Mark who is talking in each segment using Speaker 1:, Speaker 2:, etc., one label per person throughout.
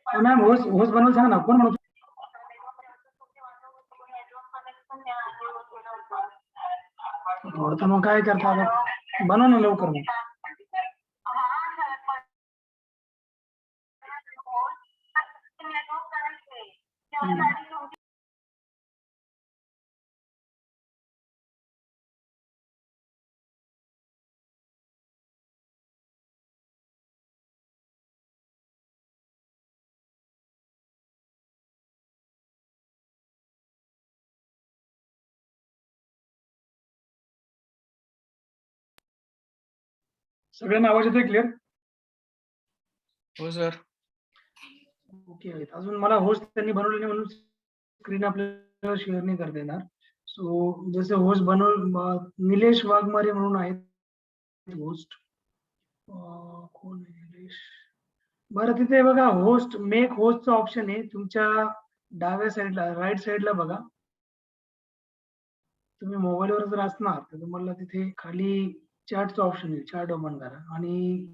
Speaker 1: Ma'am host host बनवायला सांगा ना, कोण बनवतो? तर मग काय करता आता, बनव ना लवकर मग. सगळ्यांना आवाज येतोय क्लिअर?
Speaker 2: हो सर.
Speaker 1: ओके. अजून मला होस्ट त्यांनी बनवले नाही म्हणून स्क्रीन आपल्याला शेअर नाही करता येणार. सो जसे होस्ट निलेश वाघमारे म्हणून आहेत होस्ट. कोण आहे निलेश? बरं, तिथे बघा होस्ट, मेक होस्टचा ऑप्शन आहे तुमच्या डाव्या साईडला, राईट साईडला बघा. तुम्ही मोबाईलवर जर असणार तर तुम्हाला तिथे खाली चॅटचा ऑप्शन आहे, चॅट ओपन करा. आणि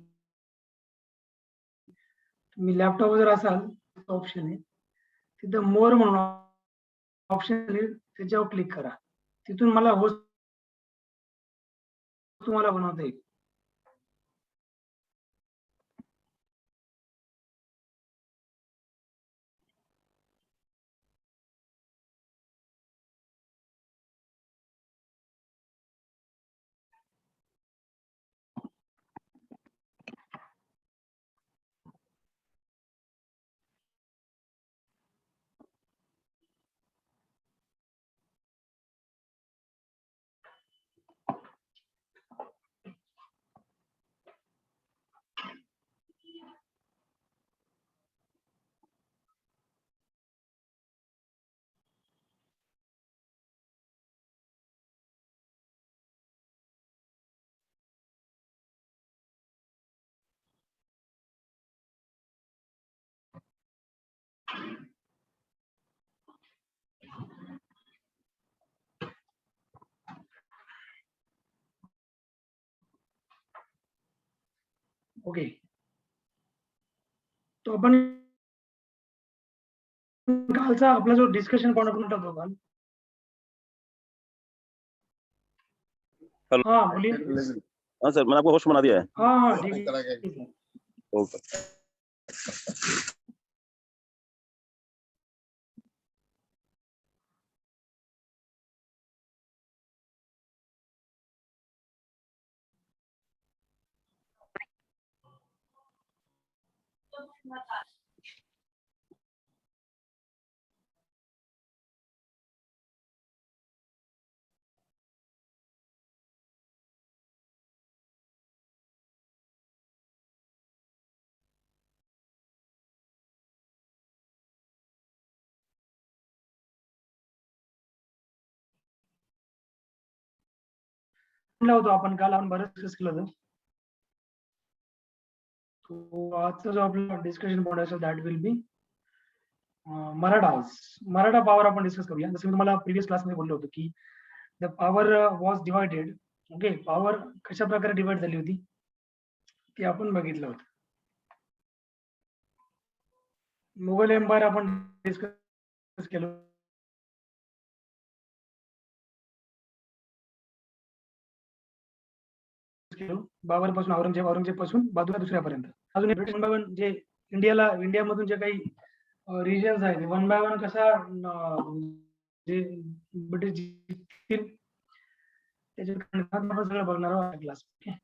Speaker 1: तुम्ही लॅपटॉप जर असाल ऑप्शन आहे तिथं मोर म्हणून ऑप्शन आहे, त्याच्यावर क्लिक करा. तिथून मला होस्ट तुम्हाला बनवता येईल. ओके. तो आपण कालचा आपला जो डिस्कशन पॉइंट होता काल.
Speaker 3: हेलो।
Speaker 1: हाँ बोलिए.
Speaker 3: हाँ सर, मैंने आपको होस्ट बना दिया है।
Speaker 1: हाँ हाँ ठीक है.
Speaker 3: ओके।
Speaker 1: होतो आपण काल, आपण बरंच डिस्कस केलं होतं. तो आजचा जो आपला डिस्कशन पॉइंट असेल that will be Maratha power आपण डिस्कस करूया. जसं मी तुम्हाला प्रिव्हियस क्लासमध्ये बोललो होतो की the power was divided. Okay, power कशा प्रकारे डिवाइड झाली होती ते आपण बघितलं होतं. मुघल एम्पायर आपण डिस्कस केलं. बाबर पासून औरंगजेब पासून बहादुर दुसऱ्यापर्यंत. अजून ब्रिटिश वन बाय वन जे इंडियामधून जे काही रिजन्स आहेत वन बाय वन कसा जे ब्रिटिश जिंकतील त्याच्यात आपण सगळं बघणार आहोत क्लास. ओके.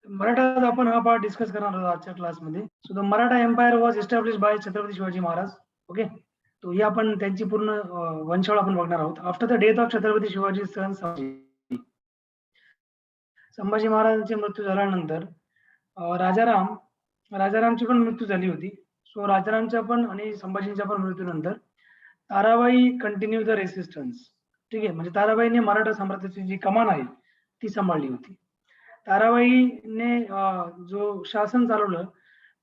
Speaker 1: मराठात आपण हा पार्ट डिस्कस करणार आहोत आजच्या क्लासमध्ये. So the Maratha empire was establish by Chhatrapati Shivaji Maharaj. Okay, तो ही आपण त्यांची पूर्ण वंशावळ आपण बघणार आहोत. After the death of Chhatrapati Shivaji son Sambhaji महाराजांची मृत्यू झाल्यानंतर राजारामची पण मृत्यू झाली होती. सो राजारामच्या पण आणि संभाजींच्या पण मृत्यूनंतर ताराबाई कंटिन्यू द रेसिस्टन्स. ठीक आहे, म्हणजे ताराबाईने मराठा साम्राज्याची जी कमान आहे ती सांभाळली होती. ताराबाईने जो शासन चालवलं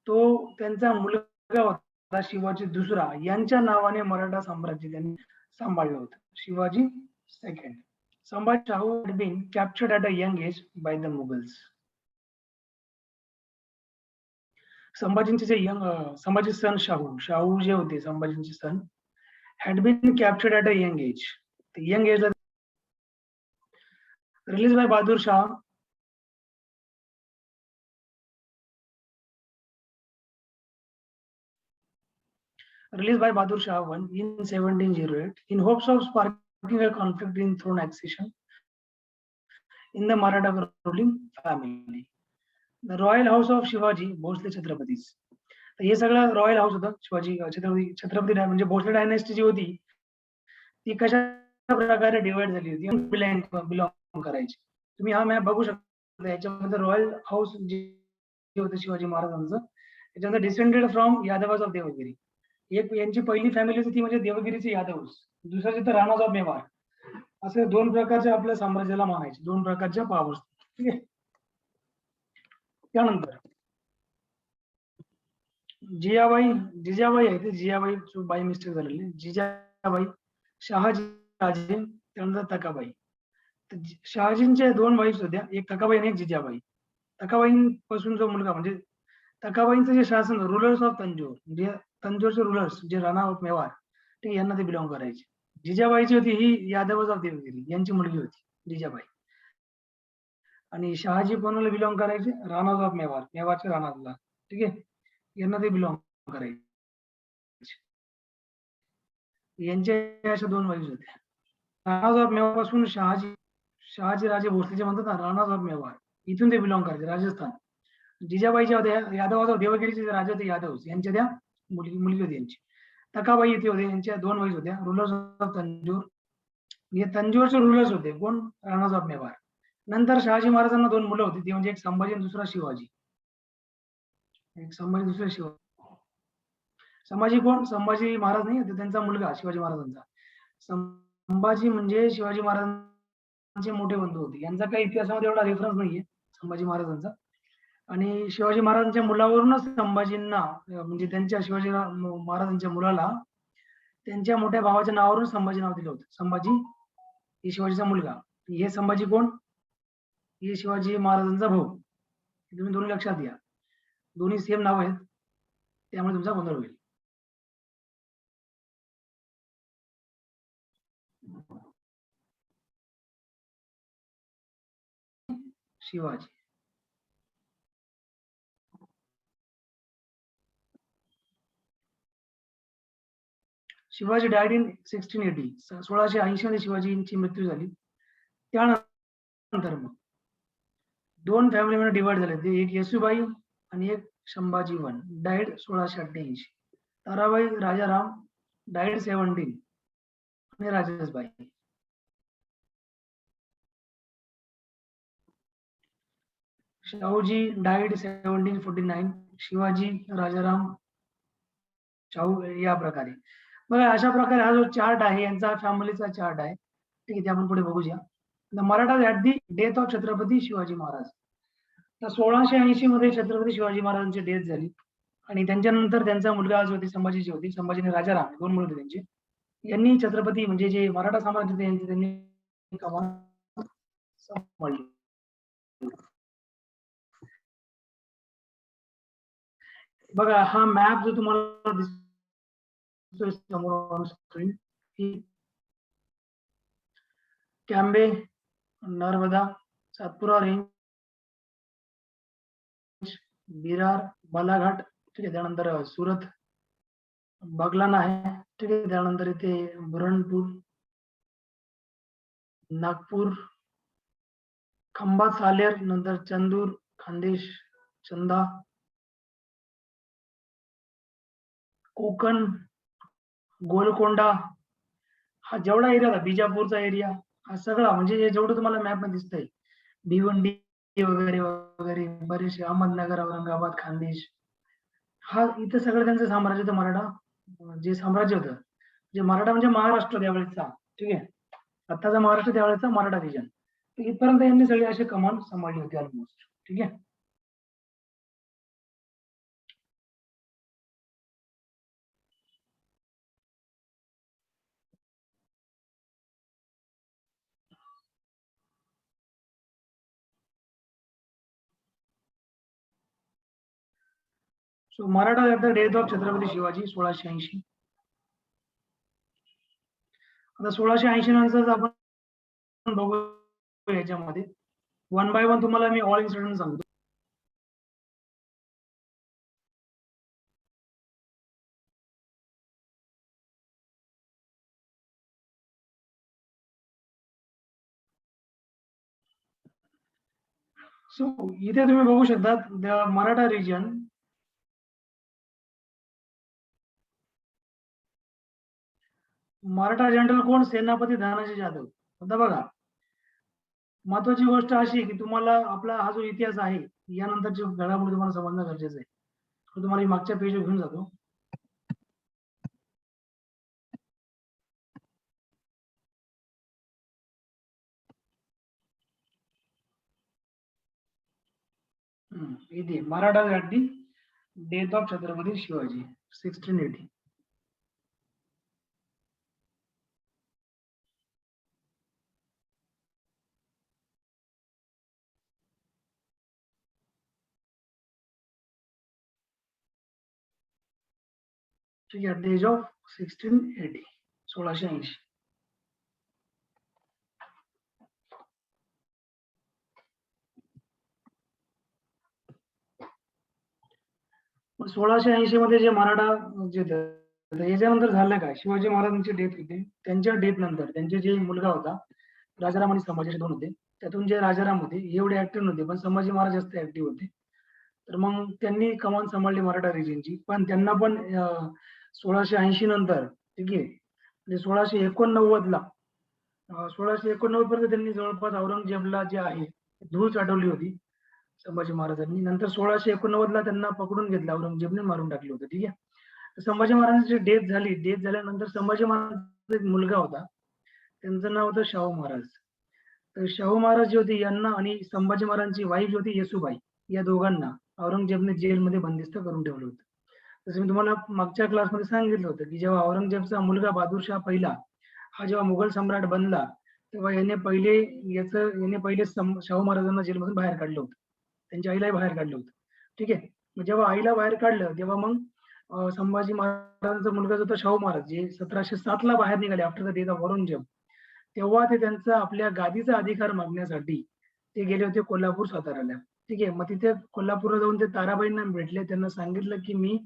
Speaker 1: तो त्यांचा मुलगा होता शिवाजी दुसरा, यांच्या नावाने मराठा साम्राज्य त्यांनी सांभाळलं होतं, Shivaji second. Sambhaji Shahu had been captured at a young age by the Mughals. संभाजींचे जे संभाजी सन शाहू जे होते संभाजींचे son had been captured at a young age. Young age release by Bahadur Shah released by Bahadur Shah I in 1708 in hopes of sparking a conflict in throne accession in the Maratha ruling family. The royal house of Shivaji, Bhosle Chhatrapatis. तर हे सगळं royal house होतं शिवाजी छत्रपती म्हणजे Bhosale dynasty जी होती ती कशा प्रकारे divide झाली होती, बिलॉंग करायची. तुम्ही हा मॅप बघू शकता. याच्यामध्ये रॉयल हाऊस जे होतं शिवाजी महाराजांचं, त्याच्यामध्ये descended from Yadavas of Devgiri. एक यांची पहिली फॅमिली होती ती म्हणजे देवगिरीचे यादव्स, दुसऱ्याचे तर राणाज ऑफ मेवाड. असे दोन प्रकारच्या आपल्या साम्राज्याला मानायचे, दोन प्रकारच्या पॉवर्स. ठीक आहे. त्यानंतर जिजाबाई आहे, जिजाबाई बाय मिस्टेक झालेली, जिजाबाई, शहाजी राजे, त्यानंतर तकाबाई. तर शहाजींच्या दोन वाईफ होत्या, एक तकाबाई आणि एक जिजाबाई. तकाबाईंपासून जो मुलगा म्हणजे तकाबाईंचं जे शासन रुलर्स ऑफ तंजोर, म्हणजे तंजोरचे रुलर्स जे राणा ऑफ मेवाड, ते यांना ते बिलॉंग करायचे. जिजाबाईची होती ही यादवज ऑफ देवगिरी यांची मुलगी होती जिजाबाई. आणि शहाजी कोणाला बिलॉंग करायचे, राणाज ऑफ मेवाड, मेवाडच्या राणाजला. ठीक आहे, यांना ते बिलॉंग करायचे. यांच्या अशा दोन वाईफ होत्या. राणाज ऑफ मेवाड पासून शहाजी राजे भोसलेचे म्हणतात ना, राणाज ऑफ मेवाड, इथून ते बिलॉंग करायचे, राजस्थान. जिजाबाईच्या होत्या यादव देवगिरीचे राजे होते यादव, यांच्या त्या मुलगी होती यांची. तकाबाई इथे होते, यांच्या दोन वाईफ होत्या, रूलर्स ऑफ तंजोर. हे तंजोरचे रूलर्स होते कोण, राणाज ऑफ मेवाड. नंतर शहाजी महाराजांना दोन मुलं होती, ती म्हणजे एक संभाजी आणि दुसरा शिवाजी. एक संभाजी दुसरा शिवाजी. संभाजी कोण, संभाजी महाराज नाही, त्यांचा मुलगा शिवाजी महाराजांचा. संभाजी म्हणजे शिवाजी महाराजांचे मोठे बंधू होते. यांचा काही इतिहासामध्ये एवढा रेफरन्स नाहीये संभाजी महाराजांचा. आणि शिवाजी महाराजांच्या मुलावरूनच संभाजींना म्हणजे त्यांच्या शिवाजी महाराजांच्या मुलाला त्यांच्या मोठ्या भावाच्या नावावरून संभाजी नाव दिलं होतं. संभाजी हे शिवाजीचा मुलगा, हे संभाजी कोण, हे शिवाजी महाराजांचा भाऊ. तुम्ही दोन्ही लक्षात घ्या, दोन्ही सेम नाव आहेत, त्यामुळे तुमचा गोंधळ होईल. Shivaji died in 1680. 1680 मध्ये शिवाजींची मृत्यू झाली. त्यानंतर मग दोन फॅमिलीमध्ये डिवाइड झाले, ते एक येसुबाई आणि एक Sambhaji one, died 1688. Tarabai Rajaram died 17 आणि राजेशबाई. शाहूजी डायड 1749. शिवाजी राजाराम शाहू या प्रकारे. बघा अशा प्रकारे हा जो चार्ट आहे यांचा फॅमिलीचा चार्ट आहे. ठीक आहे, ते आपण पुढे बघूया. The Maratha at the death of Chhatrapati Shivaji Maharaj. तर 1680 मध्ये छत्रपती शिवाजी महाराजांची डेथ झाली आणि त्यांच्यानंतर त्यांचा मुलगा जो होती संभाजीची होती, संभाजीने राजाराम, दोन मुलं होते त्यांचे. यांनी छत्रपती म्हणजे जे मराठा साम्राज्य यांचे त्यांनी कमान सांभाळली. बघा हा मॅप जो तुम्हाला दिसतोय समोर on screen, Cambay, Narmada, Satpura range, Berar, Balaghat. ठीक आहे, त्यानंतर सुरत, बागलान आहे. ठीक आहे, त्यानंतर इथे बुरहानपूर, नागपूर, खंभात, सालेर, नंतर चंदूर, खानदेश, चंदा, कोकण, गोलकोंडा, हा जेवढा एरिया होता बिजापूरचा एरिया, हा सगळा म्हणजे हे जेवढं तुम्हाला मॅप मध्ये दिसतंय भिवंडी वगैरे वगैरे बरेचसे अहमदनगर, औरंगाबाद, खानदेश, हा इथं सगळं त्यांचं साम्राज्य होतं मराठा जे साम्राज्य होतं, जे मराठा म्हणजे महाराष्ट्र त्यावेळेचा, ठीक आहे, आत्ताचा महाराष्ट्र त्यावेळेचा मराठा रिजन, इथपर्यंत यांनी सगळे असे कमांड सांभाळली होती ऑलमोस्ट, ठीक आहे. So Maratha at the death of Chhatrapati Shivaji 1680. आता 1680 नंतर आपण बघू याच्यामध्ये वन बाय वन तुम्हाला मी ऑल इन्सिडेंट सांगतो. सो इथे तुम्ही बघू शकता the Maratha region, Maratha general कोण, सेनापती धनाजी जाधव. आता बघा महत्वाची गोष्ट अशी की तुम्हाला आपला हा जो इतिहास आहे यानंतरची घडामोडी तुम्हाला समजणं गरजेचं आहे. तुम्हाला मागच्या पेजवर घेऊन जातो. इथे Maratha at the death of Chhatrapati Shivaji 1680. ठीक आहे, डेज ऑफ 1680 1680. मग 1680 मध्ये जे मराठा जे याच्यानंतर झालं काय, शिवाजी महाराजांची डेथ होती, त्यांच्या डेथ नंतर त्यांचे जे मुलगा होता राजाराम आणि संभाजी दोन होते, त्यातून जे राजाराम होते एवढे ऍक्टिव्ह नव्हते पण संभाजी महाराज जास्त ऍक्टिव्ह होते. तर मग त्यांनी कमान सांभाळली मराठा रिजनची, पण त्यांना पण 1680 नंतर, ठीक आहे, म्हणजे 1689 ला 1689 पर्यंत त्यांनी जवळपास औरंगजेबला जे आहे धूळ चाटवली होती संभाजी महाराजांनी. नंतर 1689 ला त्यांना पकडून घेतलं, औरंगजेबने मारून टाकलं होतं, ठीक आहे. संभाजी महाराजांची डेथ झाली, डेथ झाल्यानंतर संभाजी महाराजांचा एक मुलगा होता, त्यांचं नाव होतं शाहू महाराज. तर शाहू महाराज जे होते यांना आणि संभाजी महाराजांची वाईफ होती येसुबाई, या दोघांना औरंगजेबने जेलमध्ये बंदिस्त करून ठेवलं होतं. जसं मी तुम्हाला मागच्या क्लासमध्ये सांगितलं होतं की जेव्हा औरंगजेबचा मुलगा बहादूरशाह पहिला हा जेव्हा मुघल सम्राट बनला तेव्हा याने पहिले शाहू महाराजांना जेलमधून बाहेर काढलं होतं, त्यांच्या आईलाही बाहेर काढलं होतं, ठीक आहे. मग जेव्हा आईला बाहेर काढलं तेव्हा मग संभाजी महाराजांचा मुलगा जो होता शाहू महाराज जे 1707 ला बाहेर निघाले after the death of Aurangzeb, तेव्हा ते त्यांचा आपल्या गादीचा अधिकार मागण्यासाठी ते गेले होते कोल्हापूर साताऱ्याला, ठीक आहे. मग तिथे कोल्हापूरला जाऊन ते ताराबाईंना भेटले, त्यांना सांगितलं की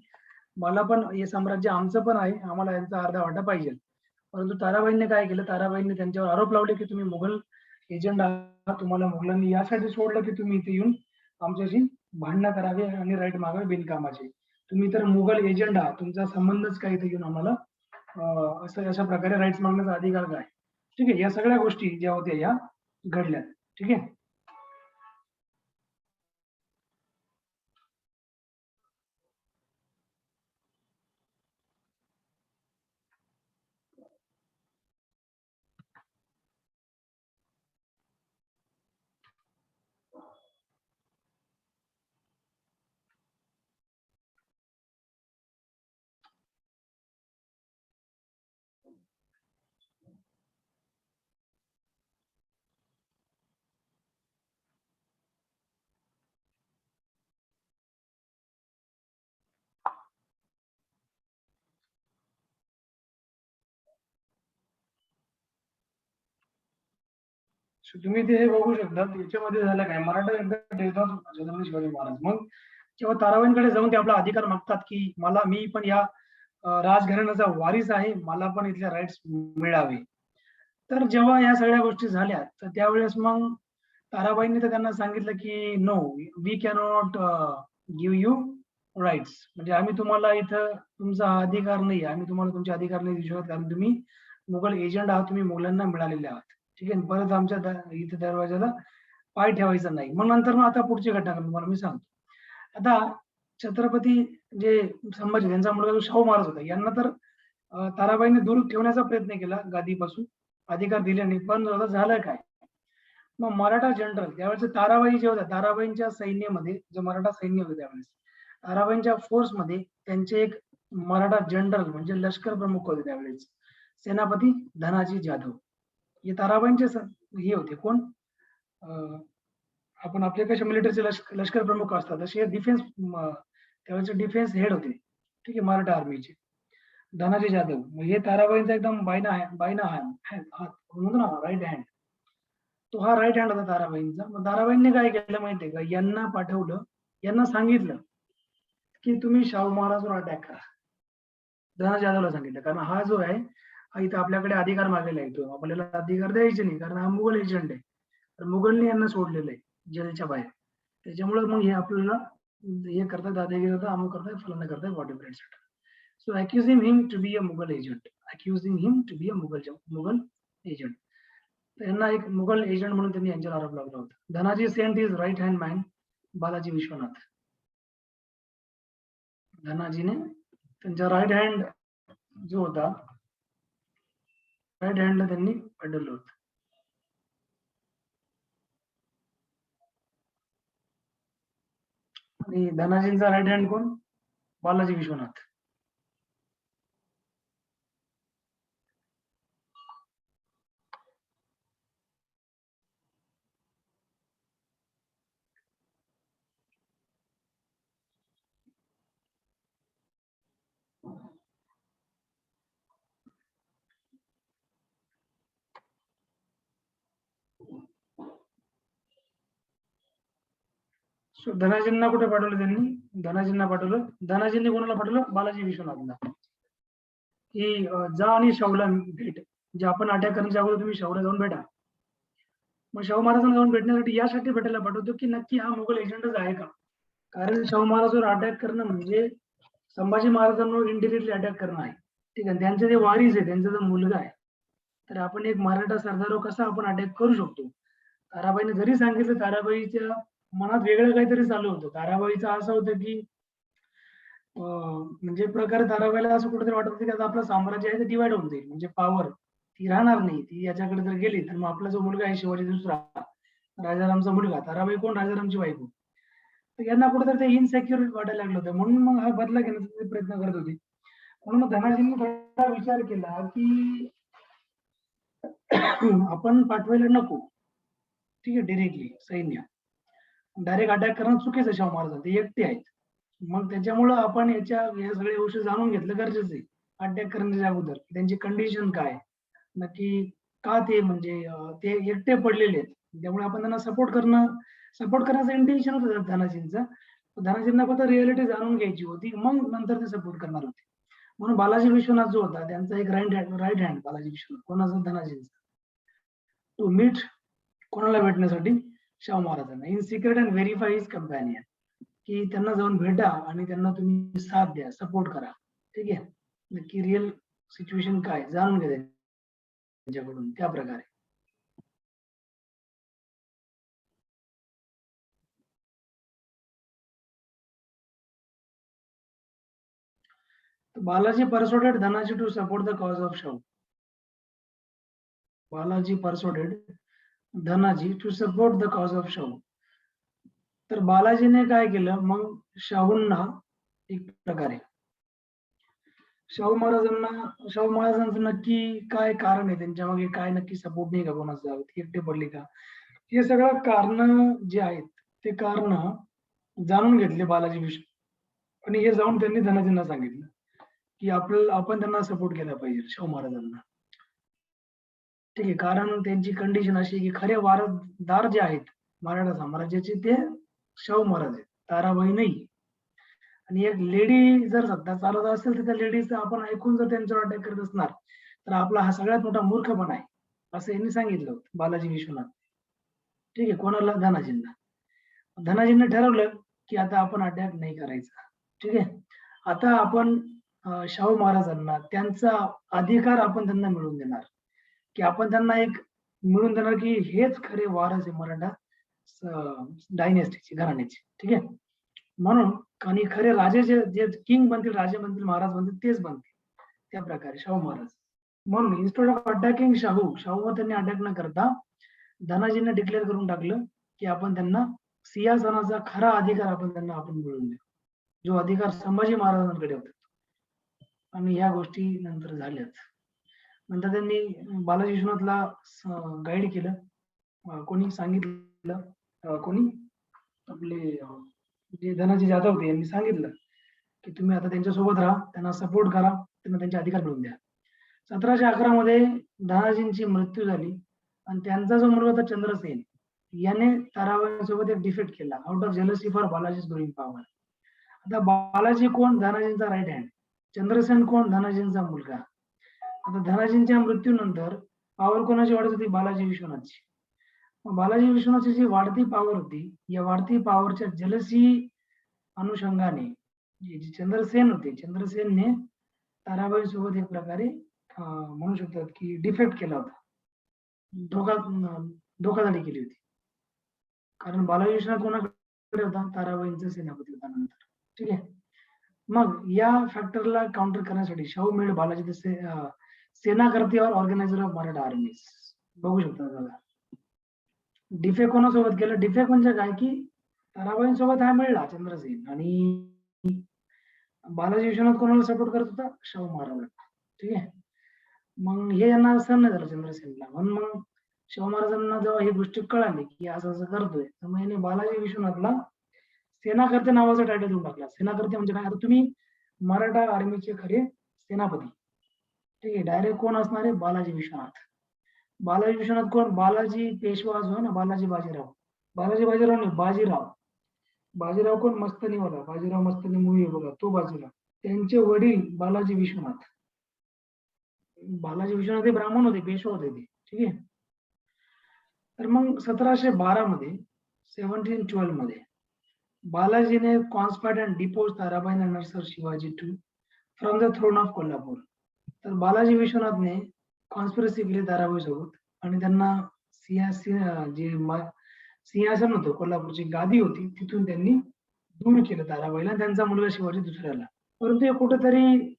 Speaker 1: मला पण हे साम्राज्य आमचं पण आहे, आम्हाला यांचा अर्धा वाटा पाहिजे. परंतु ताराबाईंनी काय केलं, ताराबाईंनी त्यांच्यावर आरोप लावले की तुम्ही मुघल एजंट आहात, तुम्हाला मुघलांनी यासाठी सोडलं की तुम्ही इथे येऊन आमच्याशी भांडणं करावे आणि राईट मागावे बिनकामाचे, तुम्ही तर मुघल एजंट आहात, तुमचा संबंधच काय इथे येऊन आम्हाला असं अशा प्रकारे राईट्स मागण्याचा अधिकार काय, ठीक आहे. या सगळ्या गोष्टी ज्या होत्या या घडल्या, ठीक आहे. तुम्ही ते बघू शकता याच्यामध्ये झालं काय, मराठा डेथ ऑफ छत्रपती शिवाजी महाराज. मग जेव्हा ताराबाईंकडे जाऊन ते आपला अधिकार मागतात की मी पण या राजघराण्याचा वारीस आहे, मला पण इथले राईट्स मिळावे. तर जेव्हा या सगळ्या गोष्टी झाल्या तर त्यावेळेस मग ताराबाईंनी तर त्यांना सांगितलं की no, we cannot give you rights, म्हणजे आम्ही तुम्हाला इथं तुमचा अधिकार नाही, आम्ही तुम्हाला तुमचे अधिकार नाही देऊ शकत, कारण तुम्ही मुघल एजंट आहात, तुम्ही मुघलांना मिळालेले आहात. ठीक आहे, परत आमच्या इथं दरवाजाला पाय ठेवायचा नाही. मग नंतर मग आता पुढची घटना तुम्हाला मी सांगतो. आता छत्रपती जे संभाजी त्यांचा मुलगा जो शाहू महाराज होता, यांना तर ताराबाईंनी दूर ठेवण्याचा प्रयत्न केला गादीपासून, अधिकार दिले नाही. पण आता झालं काय, मग मराठा जनरल त्यावेळेस ताराबाई जे होत्या, ताराबाईंच्या सैन्यामध्ये जे मराठा सैन्य होते त्यावेळेस, ताराबाईंच्या फोर्स मध्ये त्यांचे एक मराठा जनरल म्हणजे लष्कर प्रमुख होते त्यावेळेस, सेनापती धनाजी जाधव. हे ताराबाईंचे हे होते कोण, आपण आपल्या कशा मिलिटरीचे लष्कर प्रमुख असतात तसे डिफेन्स त्यावेळेचे डिफेन्स हेड होते. ठीक आहे, मराठा आर्मीचे धनाजी जाधव. हे ताराबाईंचा एकदम बायना हात म्हणतो ना, राईट हँड, तो हा राईट हँड होता ताराबाईंचा. मग ताराबाईंनी काय केलं माहितीये का, यांना पाठवलं, यांना सांगितलं की तुम्ही शाहू महाराजवर अटॅक करा. धनाजी जाधवला सांगितलं, कारण हा जो आहे हा इथं आपल्याकडे अधिकार मागायला येतो, आपल्याला अधिकार द्यायचे नाही, कारण हा मुघल एजंट आहे. तर मुघलने यांना सोडलेलं आहे जेलच्या बाहेर, त्याच्यामुळे मग हे आपल्याला हे करतात, दादागिरी होता, अमुक करताय, फलाना करताय, what ever etcetera. So accusing him to be a Mughal agent, accusing him to be a Mughal agent. त्यांना एक मुघल एजंट म्हणून त्यांनी यांच्यावर आरोप लावला होता. Dhanaji sent is right hand man Balaji Vishwanath. धनाजीने त्यांचा राईट हँड जो होता, राईट हँडला त्यांनी पाठवलं होतं. आणि धनाजींचा राईट हँड कोण, बालाजी विश्वनाथ. सो धनाजींना कुठे पाठवलं त्यांनी, धनाजींना पाठवलं, धनाजींनी कोणाला पाठवलं, बालाजी विश्वनाथला, की जा आणि शाहूला भेट, जे आपण अटॅक करण्याच्या अगोदर तुम्ही शाहूला जाऊन भेटा. मग शाहू महाराजांना जाऊन भेटण्यासाठी यासाठी भेटायला पाठवतो की नक्की हा मुघल एजंटच आहे का, कारण शाहू महाराजांवर अटॅक करणं म्हणजे संभाजी महाराजांवर इंडिरेक्टली अटॅक करणं आहे. ठीक आहे, त्यांचे जे वारीस आहे, त्यांचा जो मुलगा आहे, तर आपण एक मराठा सरदारावर कसा आपण अटॅक करू शकतो. ताराबाईने जरी सांगितलं, ताराबाईच्या मनात वेगळं काहीतरी चालू होतं. ताराबाईचं असं होतं की म्हणजे प्रकारे ताराबाईला असं कुठेतरी वाटत होतं की आता आपलं साम्राज्य आहे ते डिवाइड होऊन जाईल, म्हणजे पॉवर ती राहणार नाही, ती याच्याकडे जर गेली तर मग आपला जो मुलगा आहे शिवाजी दुसरा, राजारामचा मुलगा, ताराबाई कोण, राजारामची बायको, तर यांना कुठेतरी ते इनसेक्युर वाटायला लागलं होतं. म्हणून मग हा बदला घेण्याचा प्रयत्न करत होते. म्हणून मग धनाजींनी थोडा विचार केला की आपण पाठवायला नको, ठीक आहे, डिरेक्टली सैन्य डायरेक्ट अटॅक करणं चुकीचं. शाहू महाराज ते एकटे आहेत, मग त्याच्यामुळं आपण हे सगळे गोष्टी जाणून घेतलं गरजेचं आहे अटॅक करण्याच्या अगोदर, त्यांची कंडिशन काय नक्की, का ते म्हणजे ते एकटे पडलेले आहेत, त्यामुळे आपण त्यांना सपोर्ट करण्याचं इंटेन्शन होतं धनाजींचं. धनाजींना फक्त रिअलिटी जाणून घ्यायची होती, मग नंतर ते सपोर्ट करणार होते. म्हणून बालाजी विश्वनाथ जो होता त्यांचा एक राईट हँड बालाजी विश्वनाथ, कोणाचा, धनाजींचा, टू मीट, कोणाला भेटण्यासाठी, शाहू महाराजांना, in secret and verify his companion, की त्यांना जाऊन भेटा आणि त्यांना तुम्ही साथ द्या, सपोर्ट करा. ठीक आहे, नक्की रिअल सिच्युएशन काय जाणून घ्या त्यांच्याकडून, त्या प्रकारे. Balaji persuaded Dhanaji to support the cause of Shahu. Balaji persuaded Dhanaji to support the cause of Shahu. तर बालाजीने काय केलं, मग शाहूंना एक प्रकारे, शाहू महाराजांचं नक्की काय कारण आहे, त्यांच्या मागे काय नक्की सपोर्ट नाही का कोणाचा, एकटे पडले का, हे सगळं कारण जे आहेत ते कारण जाणून घेतले बालाजी विश्व, आणि हे जाऊन त्यांनी धनाजींना सांगितलं की आपण त्यांना सपोर्ट केला पाहिजे शाहू महाराजांना. ठीक आहे, कारण त्यांची कंडिशन अशी की खरे वारसदार जे आहेत मराठा साम्राज्याचे ते शाहू महाराज आहेत, ताराबाई नाही. आणि एक लेडी जर सत्ता चालत असेल तर त्या लेडीचं आपण ऐकून जर त्यांच्यावर अटॅक करत असणार तर आपला हा सगळ्यात मोठा मूर्खपणा आहे, असं यांनी सांगितलं होतं बालाजी विश्वनाथ. ठीक आहे, कोणाला? धनाजींना. धनाजींनी ठरवलं की आता आपण अटॅक नाही करायचा. ठीक आहे. आता आपण शाहू महाराजांना त्यांचा अधिकार आपण त्यांना मिळवून देणार, की आपण त्यांना एक मिळवून देणार की हेच खरे वारस आहे मराठा डायनेस्टीची, घराण्याची. ठीक आहे. म्हणून आणि खरे राजे जे जे किंग बनतील, राजे बनतील, महाराज बनतील तेच बनतील. त्या प्रकारे शाहू महाराज. म्हणून इन्स्टेड ऑफ अटॅकिंग शाहूवर त्यांनी अटॅक न करता धनाजींना डिक्लेअर करून टाकलं की आपण त्यांना सिंहासनाचा खरा अधिकार आपण मिळवून देऊ, जो अधिकार संभाजी महाराजांकडे होता. आणि ह्या गोष्टी नंतर झाल्याच. नंतर त्यांनी बालाजी विश्वनाथला गाईड केलं. कोणी सांगितलं, कोणी आपले जे धनाजी जाधव होते यांनी सांगितलं की तुम्ही आता त्यांच्यासोबत राहा, त्यांना सपोर्ट करा, त्यांना त्यांचे अधिकार मिळवून द्या. 1711 मध्ये धनाजींची मृत्यू झाली आणि त्यांचा जो मुलगा होता चंद्रसेन याने ताराबाईंसोबत एक डिफेक्ट केला out of jealousy for Balaji's growing power. आता बालाजी कोण? धनाजींचा राईट हँड. चंद्रसेन कोण? धनाजींचा मुलगा. आता धनाजींच्या मृत्यूनंतर पॉवर कोणाची वाढत होती? बालाजी विश्वनाथची. बालाजी विश्वनाथची जी वाढती पॉवर होती, या वाढती पॉवरच्या जेलसी अनुषंगाने जे चंद्रसेन होते, चंद्रसेनने ताराबाई सोबत एक प्रकारे म्हणू शकतात की डिफेक्ट केला होता, धोकाधडी केली होती. कारण बालाजी विश्वनाथ कोणाकडे होता? ताराबाईंचा सेनापती होता नंतर. ठीक आहे. मग या फॅक्टरला काउंटर करण्यासाठी शाहू मेड बालाजी सेनाकर्ते और ऑर्गनायझर ऑफ मराठा आर्मीज. बघू शकता बघा. डिफेक्ट कोणासोबत केलं? डिफेक्ट म्हणजे काय की ताराबाईंसोबत हा मिळला चंद्रसेन आणि बालाजी विश्वनाथ कोणाला सपोर्ट करत होता? शाहू महाराजांना. ठीक आहे. मग हे यांना सहन नाही झालं चंद्रसेनला. म्हणून मग शाहू महाराजांना जेव्हा ही गोष्ट कळाली की असं असं करतोय, तर मग याने बालाजी विश्वनाथला सेनाकर्ते नावाचा टायटल देऊन टाकला. सेनाकर्ते म्हणजे काय? आता तुम्ही मराठा आर्मीचे खरे सेनापती. ठीक आहे. डायरेक्ट कोण असणार आहे? बालाजी विश्वनाथ. बालाजी विश्वनाथ कोण? बालाजी पेशवा जो आहे ना, बालाजी बाजीराव. बालाजी बाजीराव नाही, बाजीराव. बाजीराव कोण? मस्तनीवाला. बाजीराव मस्तनी मूवी आहे बघा, तो बाजीराव. त्यांचे वडील बालाजी विश्वनाथ. बालाजी विश्वनाथ हे ब्राह्मण होते, पेशवा होते ते. ठीक आहे. तर मग 1712 मध्ये 1712 मध्ये बालाजीने conspired and depose Tarabai and नरसर Shivaji two from the throne of Kolhapur. तर बालाजी विश्वनाथने कॉन्स्पिरसी केली ताराबाई सोबत आणि त्यांना सिंहासन होतं, कोल्हापूरची गादी होती, तिथून त्यांनी दूर केलं ताराबाईला, त्यांचा मुलगा शिवाजी दुसऱ्याला. परंतु हे कुठेतरी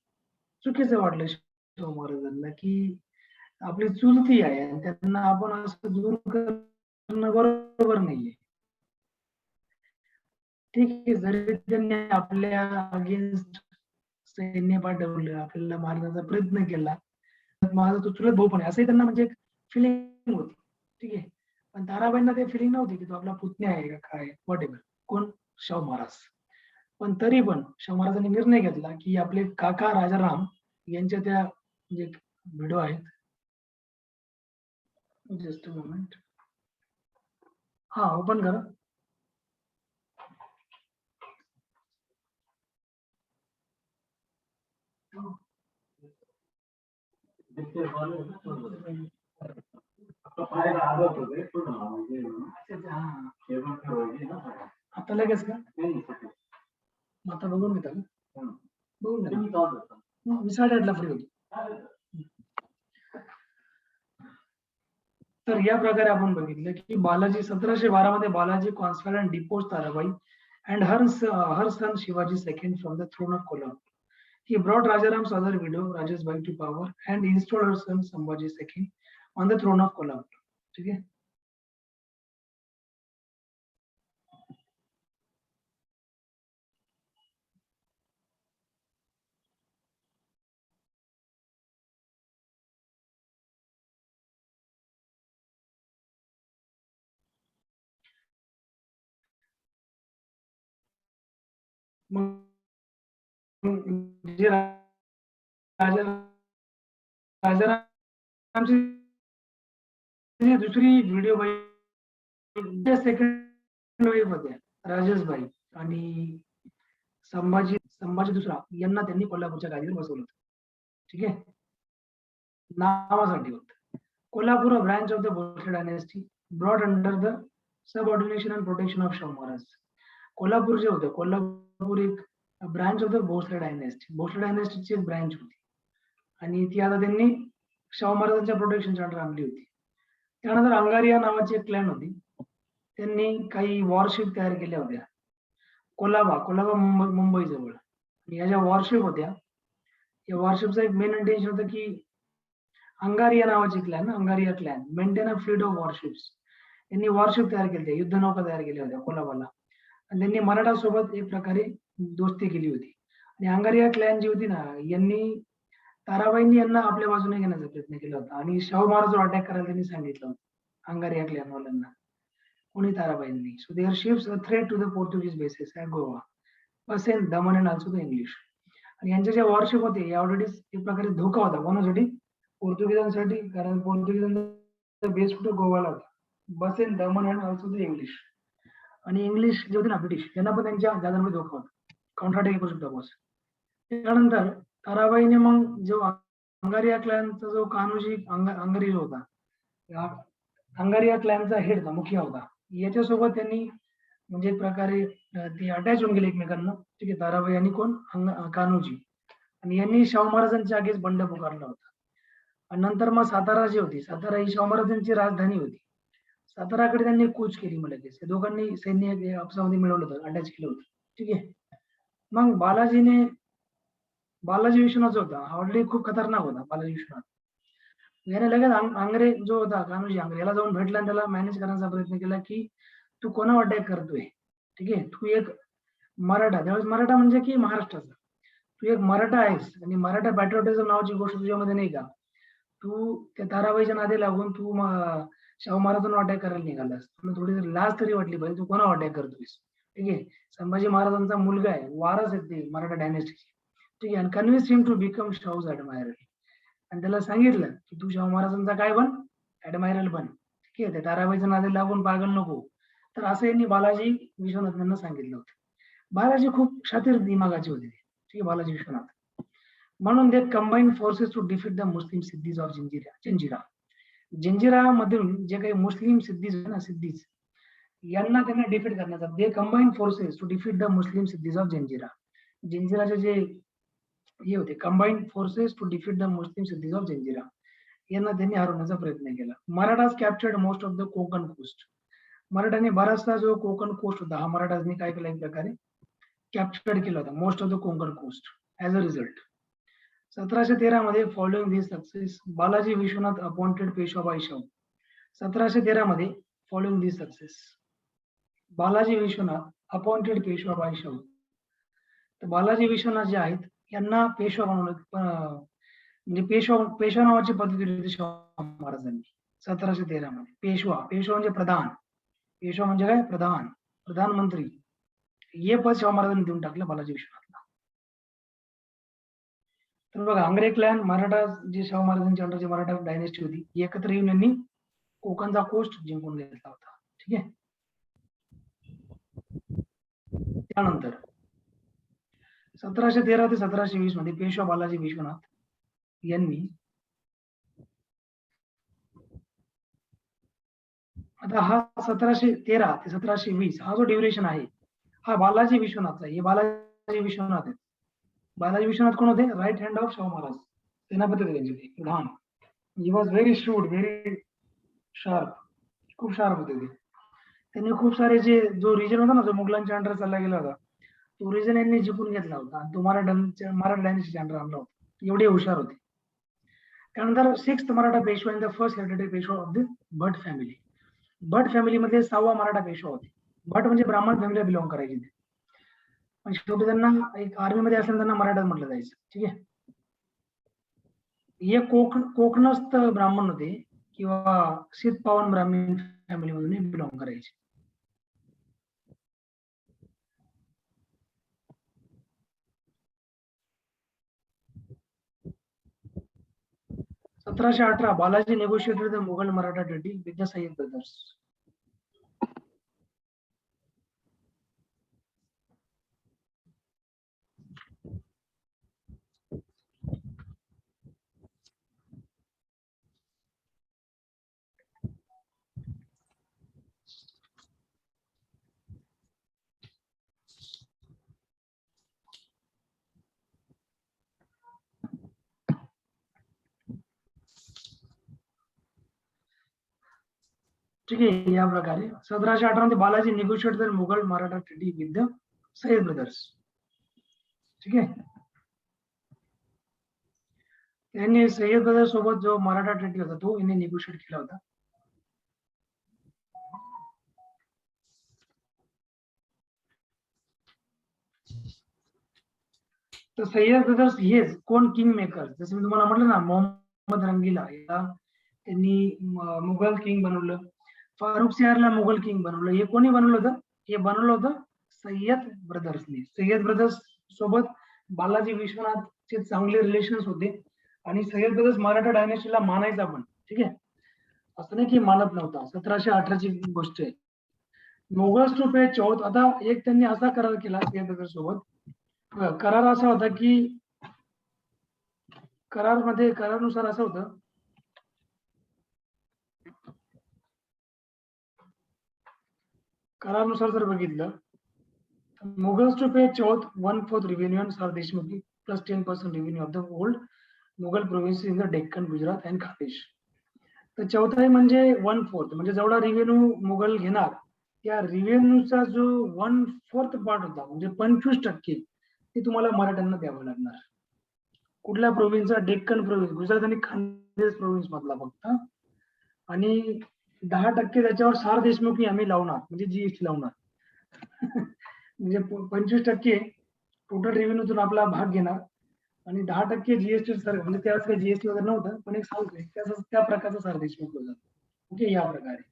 Speaker 1: चुकीचं वाटलं शाहू महाराजांना की आपली चुलती आहे आणि त्यांना आपण असं दूर करणं बरोबर नाहीये. ठीक आहे. जरी त्यांनी आपल्या अगेन्स्ट सैन्य पाठवलं, आपल्याला मारण्याचा प्रयत्न केला, माझा तो चुलत भाऊ पण आहे असंही त्यांना म्हणजे एक फिलिंग होती. ठीक आहे. पण ताराबाईंना ते फिलिंग नव्हती की तो आपला पुतण्या आहे का काय, व्हॉट एव्हर. कोण? शाहू महाराज. पण तरी पण शाहू महाराजांनी निर्णय घेतला की आपले काका राजाराम यांच्या त्या म्हणजे व्हिडिओ आहेत, जस्ट अ मोमेंट. हा, ओपन करा. आता लगेच का? आता बघून घेता का? बघून घ्या. मी 8:30ला फ्री होतो. तर या प्रकारे आपण बघितलं की बालाजी 1712 मध्ये Balaji conspired and depose Tarabai and her son Shivaji II from the throne of Kolhapur. He brought Rajaram's other widow Rajas Bai to power and installed her son Sambhaji II on the throne of Kolhapur. ठीक है. जे राजारामची दुसरी video बाई second wife होत्या राजेशबाई आणि संभाजी दुसरा यांना त्यांनी कोल्हापूरच्या गादीवर बसवलं होतं. ठीक आहे. नावासाठी होतं. Kolhapur branch of the Bhosale dynasty broad under the subordination and protection of Shahu Maharaj. Kolhapur जे होतं, कोल्हापूर एक ब्रांच होतं भोसले डायनेस्टी. भोसले डायनेस्टीची एक ब्रांच होती आणि ती आता त्यांनी शाहू महाराजांच्या प्रोटेक्शनच्या अंडर आणली होती. त्यानंतर अंगारिया नावाची एक क्लॅन होती. त्यांनी काही वॉरशिप तयार केल्या होत्या. कोलाबा मुंबई जवळ. या ज्या वॉरशिप होत्या, या वॉरशिपचा एक मेन इंटेन्शन होतं की अंगारिया नावाची clan, Angria clan maintain a fleet of warships. यांनी वॉरशिप तयार केल्या, युद्धनौका तयार केल्या होत्या कोलाबाला आणि त्यांनी मराठा सोबत एक प्रकारे दोस्ती केली होती. आणि अंगारिया क्लॅन जी होती ना, यांनी ताराबाईंनी यांना आपल्या बाजूने घेण्याचा प्रयत्न केला होता आणि शाहू महाराजांवर अटॅक करायला त्यांनी सांगितलं होतं अंगारिया क्लॅनवाल्यांना, कोणी ताराबाईंनी. So their ships a threat to the Portuguese bases at Goa, Bassein, Daman and also the English. आणि यांचे जे वॉरशिप होते या ऑलरेडी एक प्रकारे धोका होता कोणासाठी, पोर्तुगीजांसाठी, कारण पोर्तुगीजांचा बेस कुठे गोवाला होता. बसेन, दमन अँड ऑल्सो द इंग्लिश. आणि इंग्लिश जे होते ना ब्रिटिश, त्यांना पण त्यांच्या जहाजांमध्ये धोका होता, काउंटर अटॅक होता. त्यानंतर ताराबाईने मग जो अंगारिया क्लॅनचा जो कान्होजी अंगारी जो होता, अंगारिया क्लॅनचा हेड होता, मुखिया होता, याच्यासोबत त्यांनी म्हणजे एक प्रकारे ते अटॅच होऊन गेले एकमेकांना. ठीक आहे, ताराबाई आणि कोण, कान्होजी. आणि यांनी शाहू महाराजांच्या आगेच बंड पुकारला होता. आणि नंतर मग सातारा जी होती, सातारा ही शाहू महाराजांची राजधानी होती. साताराकडे त्यांनी कूच केली. मला या दोघांनी सैन्य आपसामध्ये मिळवलं होतं, अटॅच केलं होतं. ठीक आहे. मग बालाजी विश्वनाथ जो होता, ऑलरेडी खूप खतरनाक होता बालाजी विश्वनाथ. याने लगेच आंग्रे जो होता कान्होजी आंग्रे याला जाऊन भेटला आणि त्याला मॅनेज करण्याचा प्रयत्न केला की तू कोणावर अटॅक करतोय. ठीक आहे, तू एक मराठा, त्यावेळेस मराठा म्हणजे की महाराष्ट्राचा, तू एक मराठा आहेस आणि मराठा पॅट्रिओटिझम नावाची गोष्ट तुझ्यामध्ये नाही का, तू त्या ताराबाईच्या नादी लागून तू शाहू महाराजांवर अटॅक करायला निघालास, तुला थोडी लाज तरी वाटली पाहिजे, तू कोणावर अटॅक करतोयस. ठीक आहे, संभाजी महाराजांचा मुलगा आहे, वारस आहे ते मराठा डायनेस्टीची. ठीक आहे, आणि कन्व्हिन्स हिम टू बिकम शाहूज ॲडमायरल. आणि त्याला सांगितलं की तू शाहू महाराजांचा काय बन, ॲडमायरल बन. ठीक आहे, त्या ताराबाईच्या नादी लागून पागल नको. तर असं यांनी बालाजी विश्वनाथ यांना सांगितलं होतं. बालाजी खूप शातीर दिमागाचे होते. ठीक आहे, बालाजी विश्वनाथ. म्हणून they combine forces to defeat the Muslim Siddis of Janjira मधून जे काही मुस्लिम सिद्धीज आहे ना, सिद्धीज, यांना त्यांना डिफीट करण्याचा, they combine forces to defeat the Muslim Siddis of Janjira. जंजिराचे जे हे होते, combine forces to defeat the Muslim Siddis of Janjira, यांना त्यांनी हरवण्याचा प्रयत्न केला. Marathas captured most of the Konkan coast. मराठाने बराचसा जो कोकण कोस्ट होता, हा मराठांनी काय केला, एक प्रकारे कॅप्चर्ड केला होता, most of the Konkan coast. As a result 1713 मध्ये following this success Balaji Vishwanath appointed Peshwa by Shahu. 1713 मध्ये following this success Balaji Vishwanath appointed Peshwa by Shahu. तर बालाजी विश्वनाथ जे आहेत यांना पेशवा बनवलं, म्हणजे पेशवा नावाची पद्धती दिली होती शाहू महाराजांनी 1713 मध्ये. पेशवा म्हणजे प्रधान, पेशवा म्हणजे काय, प्रधानमंत्री. हे पद शाहू महाराजांनी देऊन टाकलं बालाजी विश्वनाथला. तर बघा, आंग्रे क्लॅन, मराठा जे शाहू महाराजांच्या अंडरची मराठा डायनेस्टी होती, एकत्र येऊन यांनी कोकणचा कोस्ट जिंकून घेतला होता. ठीक आहे. त्यानंतर 1713 ते 1720 मध्ये पेशवा बालाजी विश्वनाथ यांनी, आता हा 1713 ते 1720 हा जो ड्युरेशन आहे, हा बालाजी विश्वनाथचा आहे. हे बालाजी विश्वनाथ आहेत. बालाजी विश्वनाथ कोण होते, right hand of Shahu Maharaj, सेनापती होते त्यांचे ते प्रधान. He was very shrewd, very sharp, खूप शार्प होते ते. त्यांनी खूप सारे जो रिजन होता ना, जो मुघलांच्या अंडर चालला गेला होता, तो रिजन यांनी जिंकून घेतला होता आणि तो मराठा डायनेस्टीच्या अंडर आणला होता. एवढे हुशार होते. त्यानंतर 6th Maratha Peshwa in the first hereditary Peshwa of the Bhat family. Bhat फॅमिलीमध्ये 6वा मराठा पेशवा होते. भट म्हणजे ब्राह्मण फॅमिलीला बिलॉंग करायचे ते, पण शेवटी त्यांना एक आर्मीमध्ये असल्यानं त्यांना मराठा म्हटलं जायचं. ठीक आहे. हे कोकणस्थ ब्राह्मण होते किंवा शीत पावन ब्राह्मण फॅमिलीमधून बिलॉंग करायचे. (1718) Balaji negotiated the Mughal Maratha treaty with the Sayyid brothers. ठीक आहे. या प्रकारे 1718 मध्ये Balaji negotiate the Mughal Maratha treaty with the Sayyid brothers. ठीक आहे. यांनी सय्यद ब्रदर्स सोबत जो मराठा ट्रीटी होता तो यांनी निगोशिएट केला होता. तर सय्यद ब्रदर्स हेच कोण किंग मेकर, जसं मी तुम्हाला म्हटलं ना, मोहम्मद रंगीला याला त्यांनी मुघल किंग बनवलं, फारुख सियारला मुघल किंग बनवलं. हे कोणी बनवलं होतं? हे बनवलं होतं सय्यद ब्रदर्सने. सय्यद ब्रदर्स सोबत बालाजी विश्वनाथचे चांगले रिलेशन्स होते आणि सय्यद ब्रदर्स मराठा डायनेस्टीला मानायचा पण. ठीक आहे, असं नाही की मानत नव्हता. 1718 ची गोष्ट आहे. मुघल्स टू पे चौथ. आता एक त्यांनी असा करार केला सय्यद ब्रदर्स सोबत. करार असा होता की करारानुसार असं होतं, करारानुसार जर बघितलं, Mughals to pay chauth 1/4 revenue on Sardeshmukhi plus 10% revenue of the old Mughal province in the Deccan, Gujarat and Khandesh. तर चौथाई म्हणजे 1/4, म्हणजे जेवढा रेव्हेन्यू मुघल घेणार त्या रेव्हेन्यूचा जो 1/4 पार्ट होता, म्हणजे 25% ते तुम्हाला मराठ्यांना द्यावं लागणार. कुठल्या प्रोव्हिन्सचा? डेक्कन प्रोव्हिन्स, गुजरात आणि खानदेश प्रोव्हिन्स मधला फक्त. आणि 10% त्याच्यावर सार देशमुखी आम्ही लावणार, म्हणजे जीएसटी लावणार. म्हणजे 25% टोटल रेव्हेन्यूतून आपला भाग घेणार आणि 10% जीएसटी सर, म्हणजे त्यावेळेस काही जीएसटी वगैरे नव्हतं, पण एक सांगतोय त्या प्रकारचा सार देशमुख होता. ओके, या प्रकारे.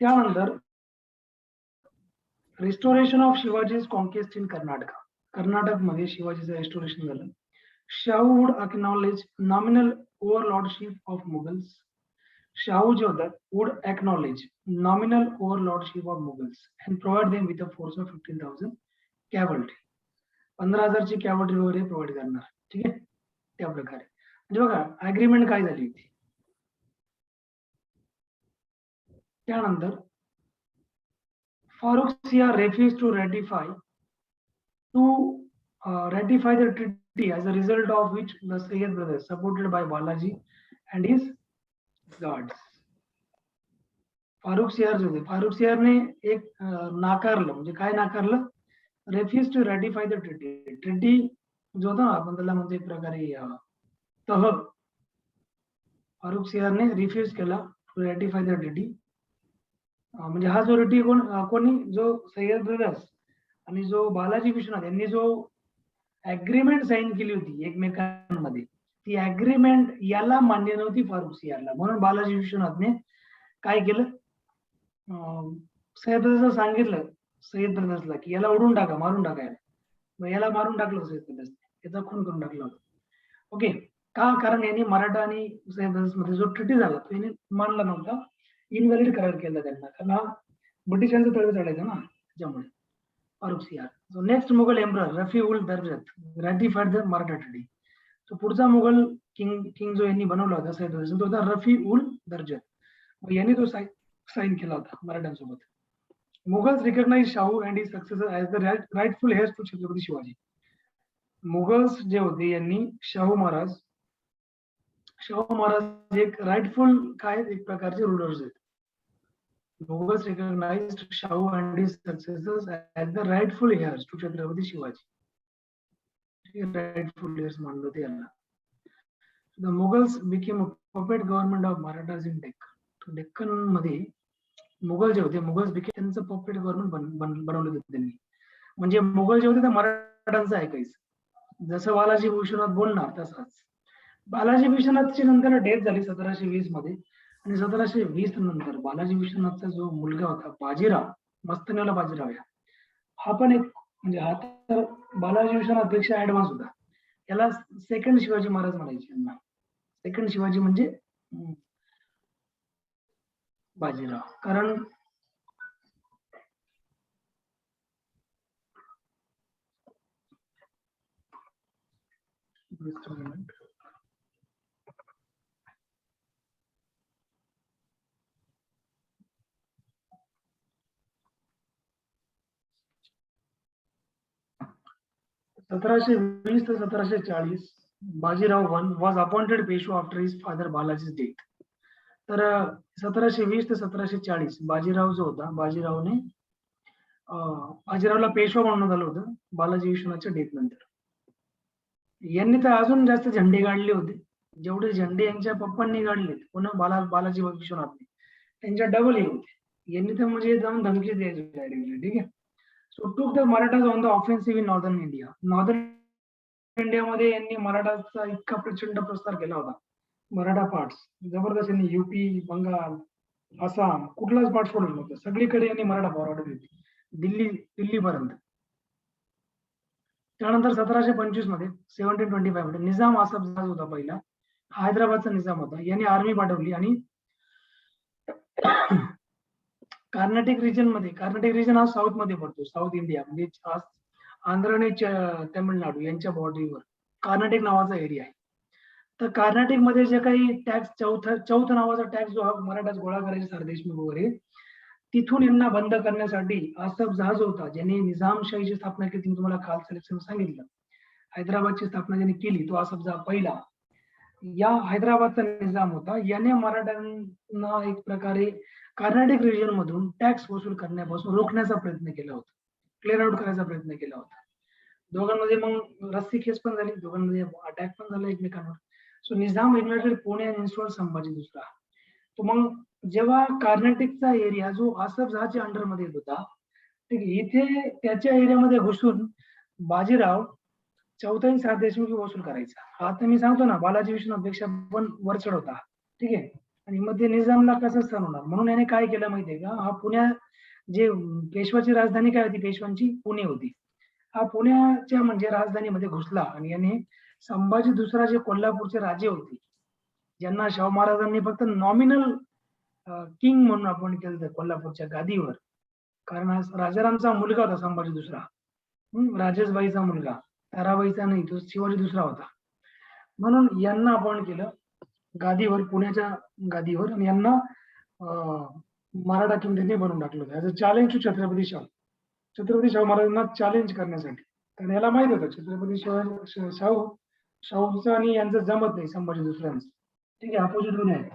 Speaker 1: त्यानंतर restoration of Shivaji's conquest in Karnataka. Karnataka मध्ये शिवाजीचं रिस्टोरेशन झालं. Shahu would acknowledge nominal overlordship of Mughals. Shahu जे होतात would acknowledge nominal overlordship of Mughals and provide them with a force of 15,000 cavalry. 15,000ची कॅव्हलरी वगैरे प्रोव्हाइड करणार. ठीक आहे, त्या प्रकारे. म्हणजे बघा अग्रीमेंट काय झाली होती. त्यानंतर फारुख सियार refused to ratify the treaty, as a result of which the Sayyid brothers, supported by Balaji and his guards. Farooq सियार जो होते, फारुख सियारने एक नाकारलं. म्हणजे काय नाकारलं? Refuse to ratify the treaty. Treaty जो होता ना, आपण त्याला म्हणतो एक प्रकारे तह. फारुख सियारने रिफ्यूज केला टू रॅटिफाय द ट्रीटी. म्हणजे हा जो ट्रीटी कोणी जो सय्यद ब्रदर्स आणि जो बालाजी विश्वनाथ यांनी जो अग्रीमेंट साईन केली होती एकमेकांमध्ये, ती अग्रीमेंट याला मान्य नव्हती फारुख सियारला. म्हणून बालाजी विश्वनाथने काय केलं, सय्यद ब्रदर्सला सांगितलं, सय्यद ब्रदर्सला की याला उडून टाका, मारून टाकायला. मग याला मारून टाकलं सय्यद ब्रदर्सने, याचा खून करून टाकला होता. ओके, का? कारण यांनी मराठा आणि सय्यद ब्रदर्स मध्ये जो ट्रीटी झाला तो यांनी मानला नव्हता, इनव्हॅलिड करार केला त्यांना, कारण हा ब्रिटिशांचा तळवे चढायचा ना, त्याच्यामुळे. Farrukh Siyar. So next Mughal emperor Rafi ul Darjat ratified the Maratha treaty. तो पुढचा मुघल किंग जो यांनी बनवला होता सय्यद ब्रदर्स, तो होता रफी उल दर्जत. मग यांनी तो साईन केला होता मराठ्यांसोबत. Mughals recognize Shahu and his successor as the rightful heirs to Chhatrapati Shivaji. Mughals जे होते यांनी शाहू महाराज एक राईटफुल काय एक प्रकारचे रूलर्स आहेत. Mughals recognized Shah and his successors as the rightful heirs to Chhatrapati Shivaji. Rightful heirs मानलं होते यांना. The Mughals became a puppet government of Marathas in Deccan. Deccan मध्ये मुघल जे होते, मुघल्स became त्यांचं puppet government बनवलं होतं त्यांनी. म्हणजे मुघल जे होते ते मराठ्यांचं ऐकायचं. जसं बालाजी विश्वनाथ बोलणार तसंच. बालाजी विश्वनाथची नंतर डेथ झाली 1720 मध्ये. आणि 1720 नंतर बालाजी विश्वनाथचा जो मुलगा होता बाजीराव, मस्तनीवाला बाजीराव, हा पण एक म्हणजे हा तर बालाजी विश्वनाथ पेक्षा ऍडव्हान्स होता. याला सेकंड शिवाजी महाराज म्हणायचे. यांना सेकंड शिवाजी म्हणजे बाजीराव. कारण (1720 ते 1740) Bajirao I was appointed Peshwa after his father Balaji's death. तर 1720 ते 1740 बाजीराव जो होता, बाजीरावने बाजीरावला पेशवा म्हणून आलं होतं बालाजी विश्वनाथच्या डेथ नंतर. यांनी तर अजून जास्त झंडे गाडले होते, जेवढे झंडे यांच्या पप्पांनी गाडले पुन्हा बालाजी विश्वनाथने त्यांच्या डबल हे होते. यांनी तर म्हणजे जाऊन धमकी द्यायची डायरेक्टली. ठीक आहे. So took the Marathas on the offensive in northern India. Northern इंडियामध्ये यांनी मराठाचा इतका प्रचंड प्रसार केला होता. मराठा पार्ट्स जबरदस्त यांनी युपी, बंगाल, आसाम कुठलाच पार्ट सोडलं नव्हतं. सगळीकडे यांनी मराठा फॉरवर्ड केली, दिल्लीपर्यंत. त्यानंतर 1725 मध्ये 1725 मध्ये निजाम आसफ जाह होता पहिला, हैदराबादचा निजाम होता. यांनी आर्मी पाठवली आणि कर्नाटक रिजन मध्ये, कर्नाटक रिजन हा साऊथ मध्ये पडतो, साऊथ इंडिया म्हणजे आंध्र आणि तामिळनाडू यांच्या बॉर्डरीवर कर्नाटक नावाचा एरिया आहे. तर कर्नाटक मध्ये जे काही टॅक्स चौथ नावाचा टॅक्स जो मराठाच गोळा करायचे सरदेशमुख वगैरे, तिथून यांना बंद करण्यासाठी आसफ जाह जो होता, ज्यांनी निजामशाहीची स्थापना केली, मी तुम्हाला काल सिलेक्शन सांगितलं, हैदराबादची स्थापना ज्यांनी केली तो आसफ जाह पहिला. या हैदराबादचा निजाम होता. याने मराठ्यांना एक प्रकारे कर्नाटक रिजन मधून टॅक्स वसूल करण्यापासून रोखण्याचा प्रयत्न केला होता, क्लिअर आउट करायचा प्रयत्न केला होता. दोघांमध्ये मग रस्सी केस पण झाली, दोघांमध्ये अटॅक पण झाला एकमेकांवर. सो निजाम इन्व्हेटेड पुणे आणि इन्स्टॉल संभाजी दुसरा. तो मग जेव्हा कर्नाटकचा एरिया जो आसफ जाहच्या अंडर मध्ये येत होता, ठीक आहे, इथे त्याच्या एरियामध्ये घुसून बाजीराव चौथाही सरदेशमुख वसूल करायचा. आता मी सांगतो ना, बालाजी विश्वनाथ पेक्षा पण वरचढ होता. ठीक आहे. आणि मग ते निजामला कसं सण होणार, म्हणून याने काय केलं माहितीये का, हा पुण्या जे पेशवाची राजधानी काय होती, पेशवांची पुणे होती, हा पुण्याच्या म्हणजे राजधानीमध्ये घुसला आणि याने संभाजी दुसरा जे कोल्हापूरचे राजे होते, ज्यांना शाहू महाराजांनी फक्त नॉमिनल किंग म्हणून अपॉइंट केलं कोल्हापूरच्या गादीवर, कारण हा राजारामचा मुलगा होता संभाजी दुसरा, राजेशबाईचा मुलगा, ताराबाईचा नाही, तो शिवाजी दुसरा होता. म्हणून यांना अपॉइंट केलं गादीवर, पुण्याच्या गादीवर, आणि यांना मराठा किंगडमने बनवून टाकलं होतं as a challenge to Chhatrapati Shahu महाराजांना चॅलेंज करण्यासाठी. कारण याला माहित होतं छत्रपती शाहूचं आणि यांचं जमत नाही संभाजी दुसऱ्यांचं. ठीक आहे, अपोजिट मध्ये आहे.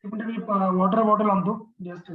Speaker 1: मी वॉटर बॉटल आणतो जास्त.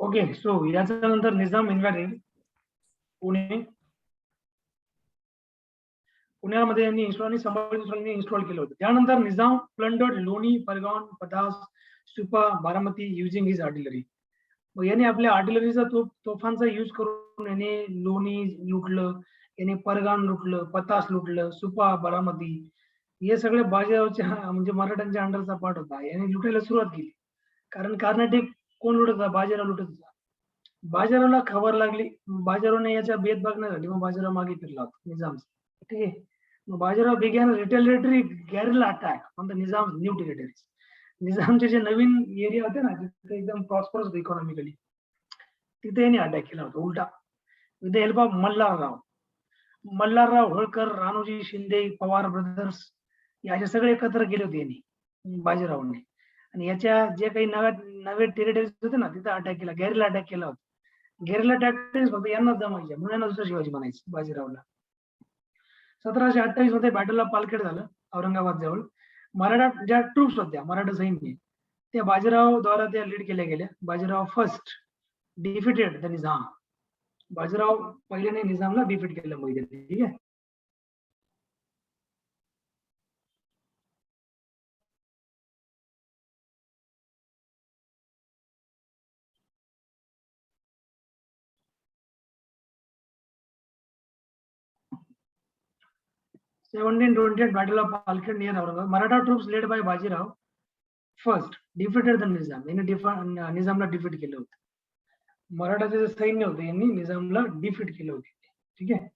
Speaker 1: ओके. सो याच्यानंतर निजाम इन्व्हेडेड पुणे. पुण्यामध्ये यांनी इन्स्टॉल केलं होतं. त्यानंतर Nizam plundered Loni, Pargaon, Patas, Supa, Baramati using his artillery. मग याने आपल्या आर्टिलरीचा तोफांचा यूज करून याने लोणी लुटलं, याने परगान लुटलं, पतास लुटलं, सुपा, बारामती हे सगळे बाजीरावच्या म्हणजे मराठ्यांच्या अंडरचा पार्ट होता. याने लुटायला सुरुवात केली. कारण कर्नाटक कोण लुटत होता, बाजीराव लुटत होता. बाजीरावला खबर लागली, बाजीरावने याच्या बेत बघण्यासाठी मग बाजीराव मागे फिरला होता निजामचा. ठीक आहे. मग Bajirao began retaliatory guerrilla attack on the Nizam new territories. निजामचे जे नवीन एरिया होते ना, तिथे एकदम प्रॉस्परस होते इकॉनॉमिकली, तिथे यांनी अटॅक केला होता उलटा, with the help of Malharrao Holkar, Ranoji Shinde, Pawar brothers, याचे सगळे एकत्र केले होते यांनी बाजीरावने. आणि याच्या जे काही नवे टेरिटरीज होते ना, तिथे अटॅक केला, गॅरिला अटॅक केला होता. गॅरिला टॅक्टिक्स फक्त यांनाच जमायच्या, म्हणून यांना दुसरा शिवाजी म्हणायचे बाजीरावला. 1728 मध्ये बॅटल ऑफ पालखेड झालं औरंगाबाद जवळ. मराठा ज्या ट्रूप्स होत्या, मराठा सैन्य, त्या बाजीराव द्वारा त्या लीड केल्या गेल्या. Bajirao first defeated the Nizam Bajirao पहिल्याने निजामला डिफीट केलं मग इथे, ठीक आहे. (1728) Battle of Palkad near Aurangabad. Maratha troops led by Bajirao first defeated the Nizam. यांनी निजामला डिफीट केलं होतं. मराठाचे जे सैन्य होते यांनी निजामला डिफीट केलं होते, ठीक आहे.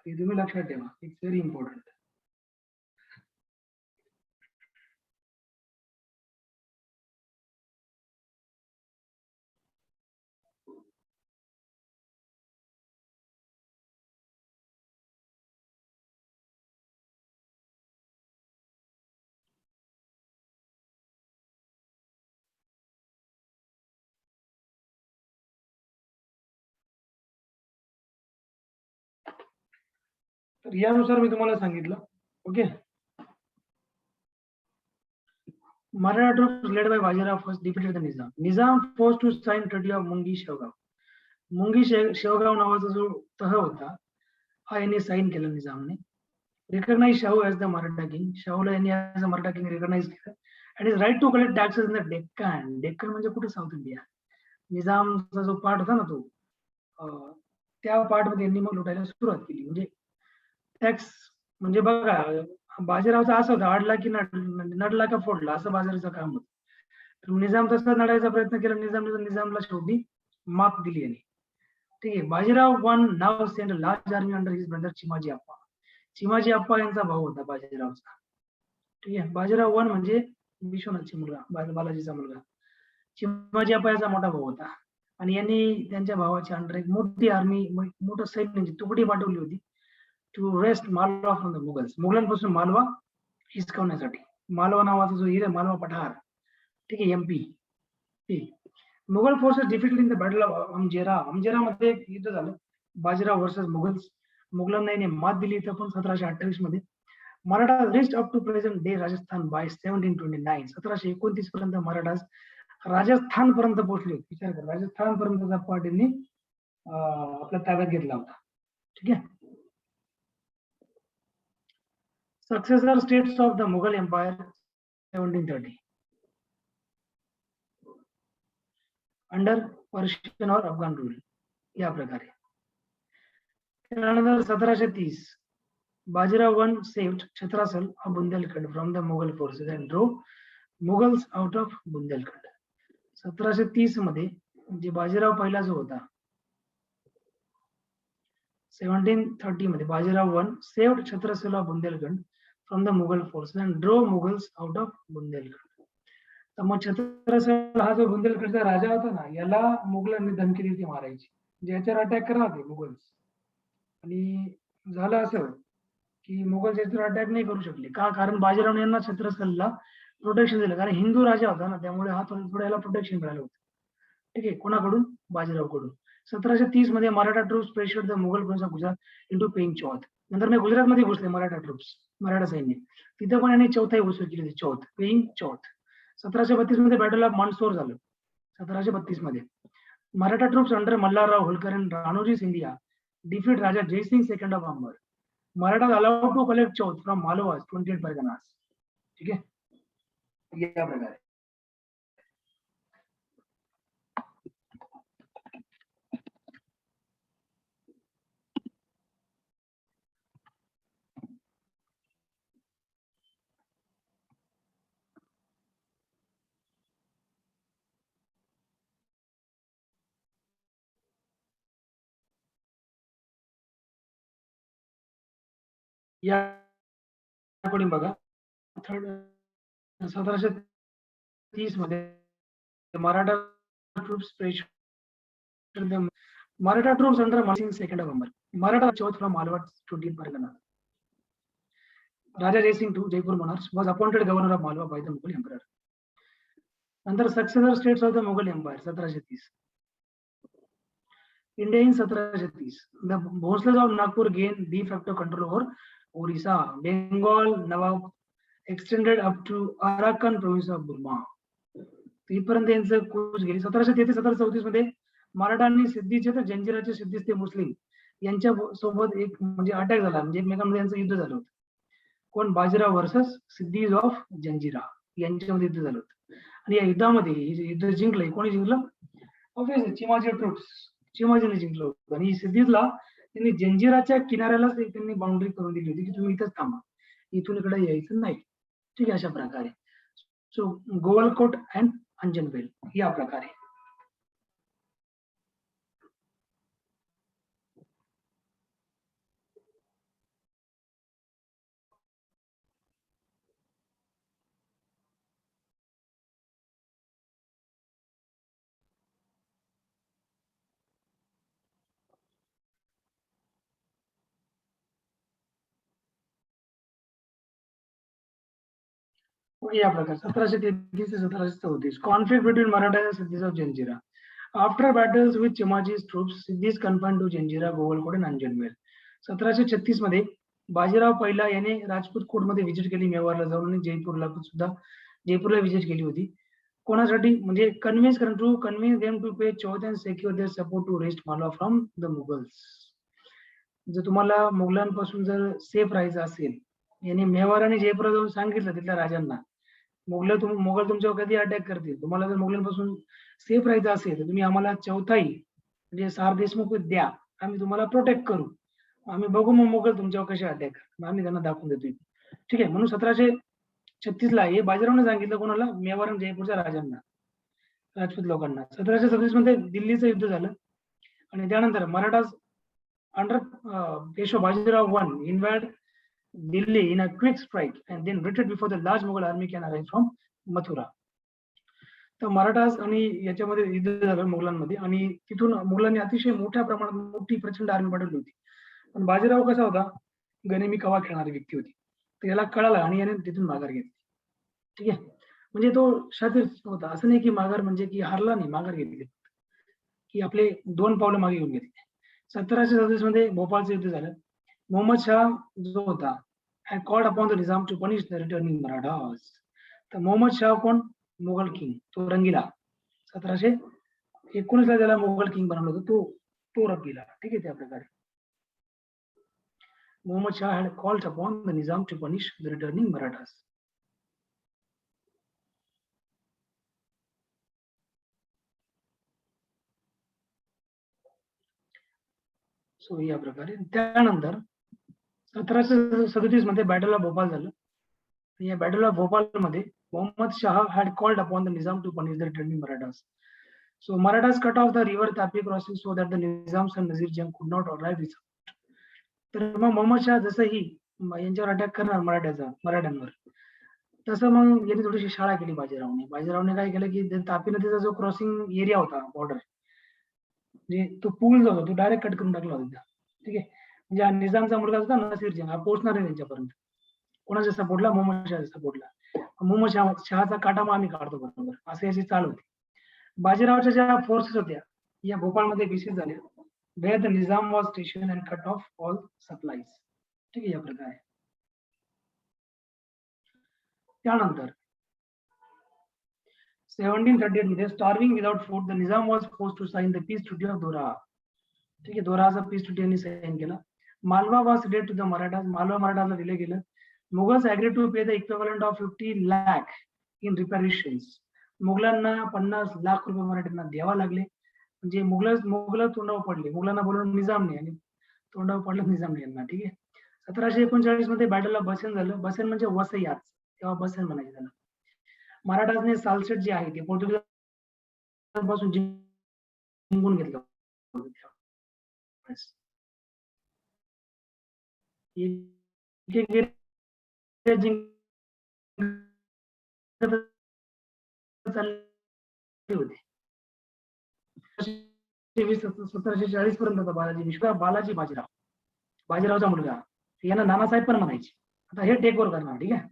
Speaker 1: हे तुम्ही लक्षात ठेवा, इट्स व्हेरी इम्पॉर्टंट. तर यानुसार मी तुम्हाला सांगितलं, okay. Maratha troops led by Bajirao first defeated the Nizam. Nizam forced to sign treaty of Mungi Shevgaon. मुंगी शेवगाव नावाचा जो तह होता हा यांनी साइन केला निजामने. Recognize Shahu as the Maratha king. शाहूला यांनी as a Maratha king recognize केलं. आणि his right to collect taxes in the Deccan. Deccan म्हणजे कुठे, साऊथ इंडिया. निजामचा जो पार्ट होता ना तो, त्या पार्ट मध्ये यांनी मग लुटायला सुरुवात केली. म्हणजे टॅक्स म्हणजे बघा, बाजीरावचा असं होतं, आडला की नडला का फोडला, असं बाजाराचं काम होतं. तर निजाम तसा नडायचा प्रयत्न केला. निजामला शेवटी मात दिली यांनी, ठीक आहे. Bajirao one now send large army under his brother Chimaji Appa. Chimaji Appa यांचा भाऊ होता बाजीरावचा, ठीक आहे. बाजीराव वन म्हणजे विश्वनाथचा मुलगा, बालाजीचा मुलगा. चिमाजी अप्पा याचा मोठा भाऊ होता. आणि यांनी त्यांच्या भावाच्या अंडर एक मोठी आर्मी, मोठं सैन्याची तुकडी पाठवली होती to wrest Malwa from the Mughals. मुघलांपासून मालवा हिसकावण्यासाठी. मालवा नावाचा जो हिरा, मालवा पठार, ठीक आहे, MP. Mughal forces defeated in the battle of Amjhera. अमजेरामध्ये एक युद्ध झालं, बाजीराव वर्सेस मुघल्स. मुघलांना यांनी मात दिली इथं पण 1728 मध्ये. Maratha rest up to present day Rajasthan by 1729. 1729 पर्यंत मराठा राजस्थान पर्यंत पोहोचले. विचार कर, राजस्थान पर्यंतचा पार्ट यांनी आपल्या ताब्यात घेतला होता, ठीक आहे. Successor states of the Mughal empire 1730 under Persian or Afghan rule, या प्रकारे. त्यानंतर 1730 Bajirao one saved Chhatrasal of Bundelkhand from the Mughal forces and drove Mughals out of Bundelkhand. 1730 मध्ये जे बाजीराव पहिला जो होता, 1730 मध्ये Bajirao one saved Chhatrasal of Bundelkhand from the Mughal forces and drove Mughals out of Bundelkhand. तर मग छत्रसल हा जो बुंदेलखंडचा राजा होता ना, याला मुघलांनी धमकी दिली मारायची, ज्याच्यावर अटॅक करणार होते मुघल्स. आणि झालं असं की मुघल याच्यावर अटॅक नाही करू शकले. का? कारण बाजीराव यांना छत्रसलला प्रोटेक्शन दिलं. कारण हिंदू राजा होता ना, त्यामुळे हा थोडं याला प्रोटेक्शन मिळालं होतं, ठीक आहे. कोणाकडून? बाजीराव कडून. 1730 मध्ये Maratha troops pressured the Mughal prince of Gujarat into paying chauth. नंतर मी गुजरात मध्ये घुसले मराठा ट्रूप्स, मराठा सैन्य. तिथे पण यांनी चौथाई घुसखोरी केली होती, चौथ, पेइंग चौथ. 1732 मध्ये बॅटल ऑफ मानसोर झालं. 1732 मध्ये Maratha troops under Malharrao Holkar and Ranoji Scindia defeat Raja Jaisingh second of Amber. Maratha allowed to collect chauth from Malwas 28 parganas, ठीक आहे, या प्रकारे. या अकॉर्डिंग बघा, 1730 मध्ये Maratha troops pressured Maratha troops under Mansingh second of Amber. Maratha chauth from Malwa 28 pargana. Raja Jaisingh to Jaipur monarchs was appointed governor of Malwa by the Mughal emperor. नंतर successor states of the Mughal empire 1730. India in 1730. The Bhosles of Nagpur gained de facto control over Orissa. Bengal Nawab extended up to Arakan province of Burma. इथपर्यंत यांचं कूच गेली. 1733-1734 मध्ये मराठा आणि सिद्धीचे तर जंजिराचे सिद्धीस ते मुस्लिम यांच्या सोबत एक म्हणजे अटॅक झाला, म्हणजे एकमेकांमध्ये यांचं युद्ध झालं होतं. कोण? बाजीराव वर्सेस सिद्धीज ऑफ जंजिरा यांच्यामध्ये युद्ध झालं होतं. आणि या युद्धामध्ये हे युद्ध जिंकलंय कोणी जिंकलं? ऑब्व्हियसली चिमाजी ट्रुप्स, चिमाजीने जिंकलं होतं. आणि सिद्धीजला त्यांनी जंजिराच्या किनाऱ्यालाच त्यांनी बाउंड्री करून दिली होती की तुम्ही इथंच थांबा, इथून इकडे यायचं नाही. ठीक आहे, अशा प्रकारे. सो गोवलकोट अँड अंजनवेल या प्रकारे. या प्रकार 1733 ते 1734 conflict between Maratha and Siddhis of Janjira. After battles with Chimaji's troops, Siddhis confined to Janjira, Govalkot and Anjanwel. 1736 मध्ये बाजीराव पहिला याने राजपूत कोटमध्ये व्हिजिट केली मेवारला जाऊन, आणि जयपूरला सुद्धा जयपूरला व्हिजिट केली होती. कोणासाठी? म्हणजे convince to convince them to pay chauth and secure their support to wrest Malwa from the Mughals. जर तुम्हाला मुघलांपासून जर सेफ राहायचं असेल, याने मेवार आणि जयपूरला जाऊन सांगितलं तिथल्या राजांना, मुघल तुमच्यावर कधी अटॅक करतील, तुम्हाला जर मुघलांपासून सेफ राहायचं असेल तर तुम्ही आम्हाला चौथाई म्हणजे सार देशमुख द्या, आम्ही तुम्हाला प्रोटेक्ट करू, आम्ही बघू मग मुघल तुमच्यावर कसे अटॅक करतात, आम्ही त्यांना दाखवून देतो. ठीक आहे. म्हणून 1736 ला हे बाजीरावने सांगितलं कोणाला? मेवार आणि जयपूरच्या राजांना, राजपूत लोकांना. 1737 मध्ये दिल्लीचं युद्ध झालं आणि त्यानंतर Maratha under Peshwa Bajirao one invaded Delhi in a quick strike and then retreat before the large Mughal army can arrive from Mathura. तर मराठास आणि याच्यामध्ये युद्ध झालं मुघलांमध्ये, आणि तिथून मुघलांनी अतिशय मोठ्या प्रमाणात मोठी प्रचंड आर्मी पाठवली होती. पण बाजीराव कसा होता? गनिमी कावा खेळणारी व्यक्ती होती. तर याला कळालं आणि याने तिथून माघार घेतली. ठीक आहे. म्हणजे तो शातीर होता, असं नाही की माघार म्हणजे की हारला नाही, माघार घेतली, की आपले 2 पावलं मागे घेऊन घेतले. 1737 मध्ये भोपाळचं युद्ध झालं. मोहम्मद शाह जो होता had called upon the Nizam to punish the returning Marathas. तर मोहम्मद शाह कोण? मुघल किंग, तो रंगीला. 1719 ला त्याला मुघल किंग बनवलं होतं, तो रंगीला. ठीक आहे. त्या प्रकारे Mohammad Shah had called upon the Nizam to punish the returning Marathas. So या प्रकारे. त्यानंतर 1737 मध्ये बॅटल ऑफ भोपाळ झालं. या बॅटल ऑफ भोपाळ मध्ये Mohammed Shah had called upon the Nizam to punish the returning Marathas. So Marathas cut off the river Tapi crossing so that the Nizam's and Nazir Jang could not arrive with support. तर मग मोहम्मद शाह जसंही यांच्यावर attack करणार मराठ्यांवर, तसं मग यांनी थोडीशी शाळा केली बाजीरावने. बाजीरावने काय केलं की तापी नदीचा जो क्रॉसिंग एरिया होता, बॉर्डर, म्हणजे तो पूल जो होता तो डायरेक्ट कट करून टाकला होता. ठीक आहे. म्हणजे हा निजामचा मुलगा होता नसीर जंग, हा पोहोचणार नाही त्यांच्यापर्यंत. कोणाच्या सपोर्टला? मोहम्मद शहाच्या सपोर्टला. मोहम्मद शहाचा काटा मग आम्ही काढतो बरोबर, असं याची चाल होती. बाजीरावच्या ज्या फोर्सेस होत्या या भोपाळमध्ये बेसिस झाल्या, where the Nizam was stationed and cut off all supplies. ठीक आहे. या प्रकारे. त्यानंतर 1738 मध्ये starving without food the Nizam was forced to sign the peace treaty of Doraha. ठीक आहे. दोराचा पीस ट्रीटी यांनी साइन केला. Malwa was ceded to the Marathas, Malwa मराठाला दिले गेलं. Mughals agree to pay the equivalent of 50 lakh in reparations. मुघलांना 50 लाख रुपये मराठ्यांना द्यावा लागले. म्हणजे मुघल तोंडावर पडले, मुघलांना बोलवून निजामने, आणि तोंडावर पडलं निजामने यांना. ठीक आहे. 1739 मध्ये बॅटल ऑफ बसेन झालं. बसेन म्हणजे वसई, आज तेव्हा बसेन म्हणायचे त्याला. मराठासने सालसेट जे आहे ते पोर्तुगीजांपासून जिंकून घेतलं. होते. 1740 पर्यंत बालाजी बाजीरावचा मुलगा, यांना नानासाहेब पण म्हणायचे. आता हे टेक ओव्हर करणार. ठीक आहे.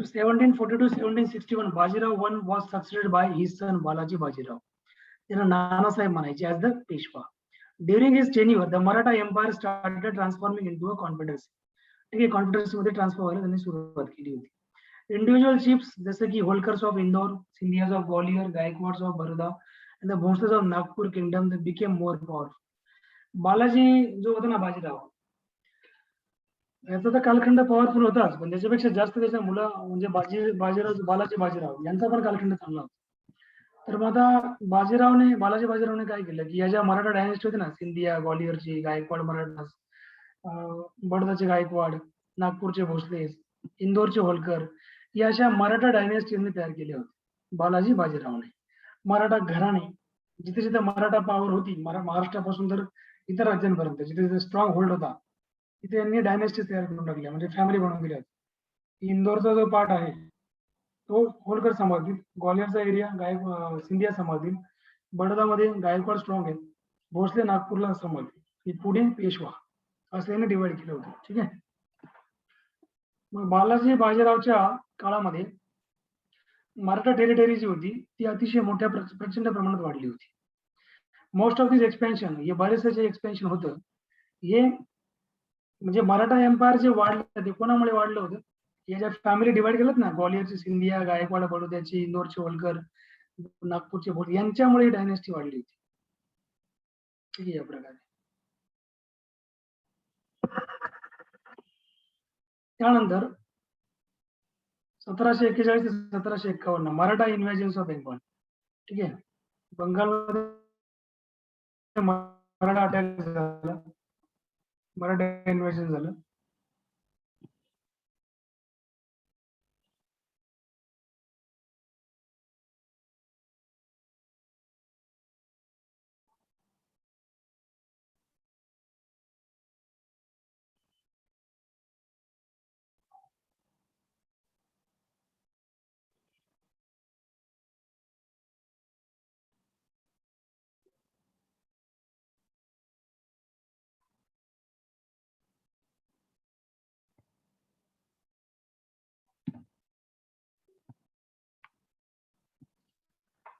Speaker 1: 1740 to 1761 Bajirao I was succeeded by his son Balaji Bajirao. त्यांना नानासाहेब म्हणायचे as the Peshwa. During his tenure, the Maratha Empire started transforming into a confederacy. ठीक आहे, confederacy मध्ये ट्रान्सफॉर्म व्हायला त्यांनी सुरुवात केली होती. इंडिव्हिज्युअल चिफ्स जसे की Holkars of Indore, Scindias of Gwalior, Gaikwad's of Baroda and the Bhonsles of Nagpur kingdom they became more powerful. Balaji जो होता ना बाजीराव, याचा तर कालखंड पॉवरफुल होताच, पण त्याच्यापेक्षा जास्त त्याच्या मुलं म्हणजे बाजीराव बालाजी बाजीराव यांचा पण कालखंड चांगला होता. तर मग आता बालाजी बाजीरावने काय केलं की या ज्या मराठा डायनेस्टी होती ना, सिंधिया, ग्वालियरची, गायकवाड मराठा, बडोदाचे गायकवाड, नागपूरचे भोसले, इंदोरचे होलकर, या अशा मराठा डायनेस्टीने तयार केल्या होत्या बालाजी बाजीरावने. मराठा घराणे जिथे जिथे मराठा पॉवर होती, महाराष्ट्रापासून तर इतर राज्यांपर्यंत जिथे जिथे स्ट्रॉंग होल्ड होता, तिथे यांनी डायनेस्टी तयार करून टाकल्या, म्हणजे फॅमिली बनवून दिल्या. इंदोरचा जो पार्ट आहे तो होलकर सांभाळतील, ग्वालियरचा एरिया सिंधिया सांभाळतील, बडोदामध्ये गायकवाड स्ट्रॉंग आहेत, भोसले नागपूरला सांभाळतील, ही पुढे पेशवा असं याने डिवाइड केलं होतं. ठीक आहे. मग बालाजी बाजीरावच्या काळामध्ये मराठा टेरिटरी जी होती ती अतिशय मोठ्या प्रचंड प्रमाणात वाढली होती. मोस्ट ऑफ दिस एक्सपेन्शन, हे बरेचसे जे एक्सपेन्शन होतं हे म्हणजे मराठा एम्पायर जे वाढलं ते कोणामुळे वाढलं होतं, या ज्या फॅमिली डिवाइड केल्यात ना, ग्वालियरची सिंधिया, गायकवाड बडोद्याची, इंदोरचे होलकर, नागपूरचे भोसले, यांच्यामुळे डायनेस्टी वाढली होती. ठीक आहे. या प्रकारे त्यानंतर 1741 ते 1751 मराठा इन्व्हेजन्स ऑफ बेंगॉल. ठीक आहे. बंगालमध्ये मराठा अटॅक झाला, मराठा इन्व्हेजन झालं.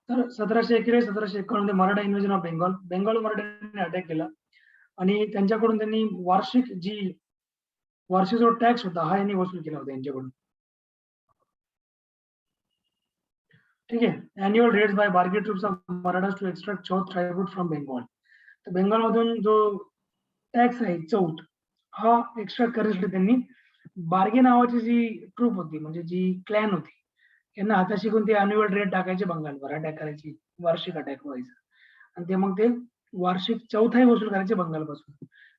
Speaker 1: तर 1741-1751 मध्ये मराठा इन्व्हेजन ऑफ बेंगॉल मराठ्यांनी अटॅक केला आणि त्यांच्याकडून त्यांनी वार्षिक जो टॅक्स होता हा यांनी वसूल केला होता यांच्याकडून. ठीक आहे. Annual raids by Bargi troops of Marathas to extract chauth tribute from Bengal. तर बेंगॉलमधून जो टॅक्स आहे चौथ हा एक्स्ट्रॅक्ट करायसाठी त्यांनी बार्गे नावाची जी ट्रूप होती, म्हणजे जी क्लॅन होती, यांना हाताशी शिकून ते अॅन्युअल रेट टाकायचे बंगालवर, अटॅक करायची, वार्षिक अटॅक व्हायचं आणि ते मग ते वार्षिक चौथाही वसूल करायचे बंगालपासून.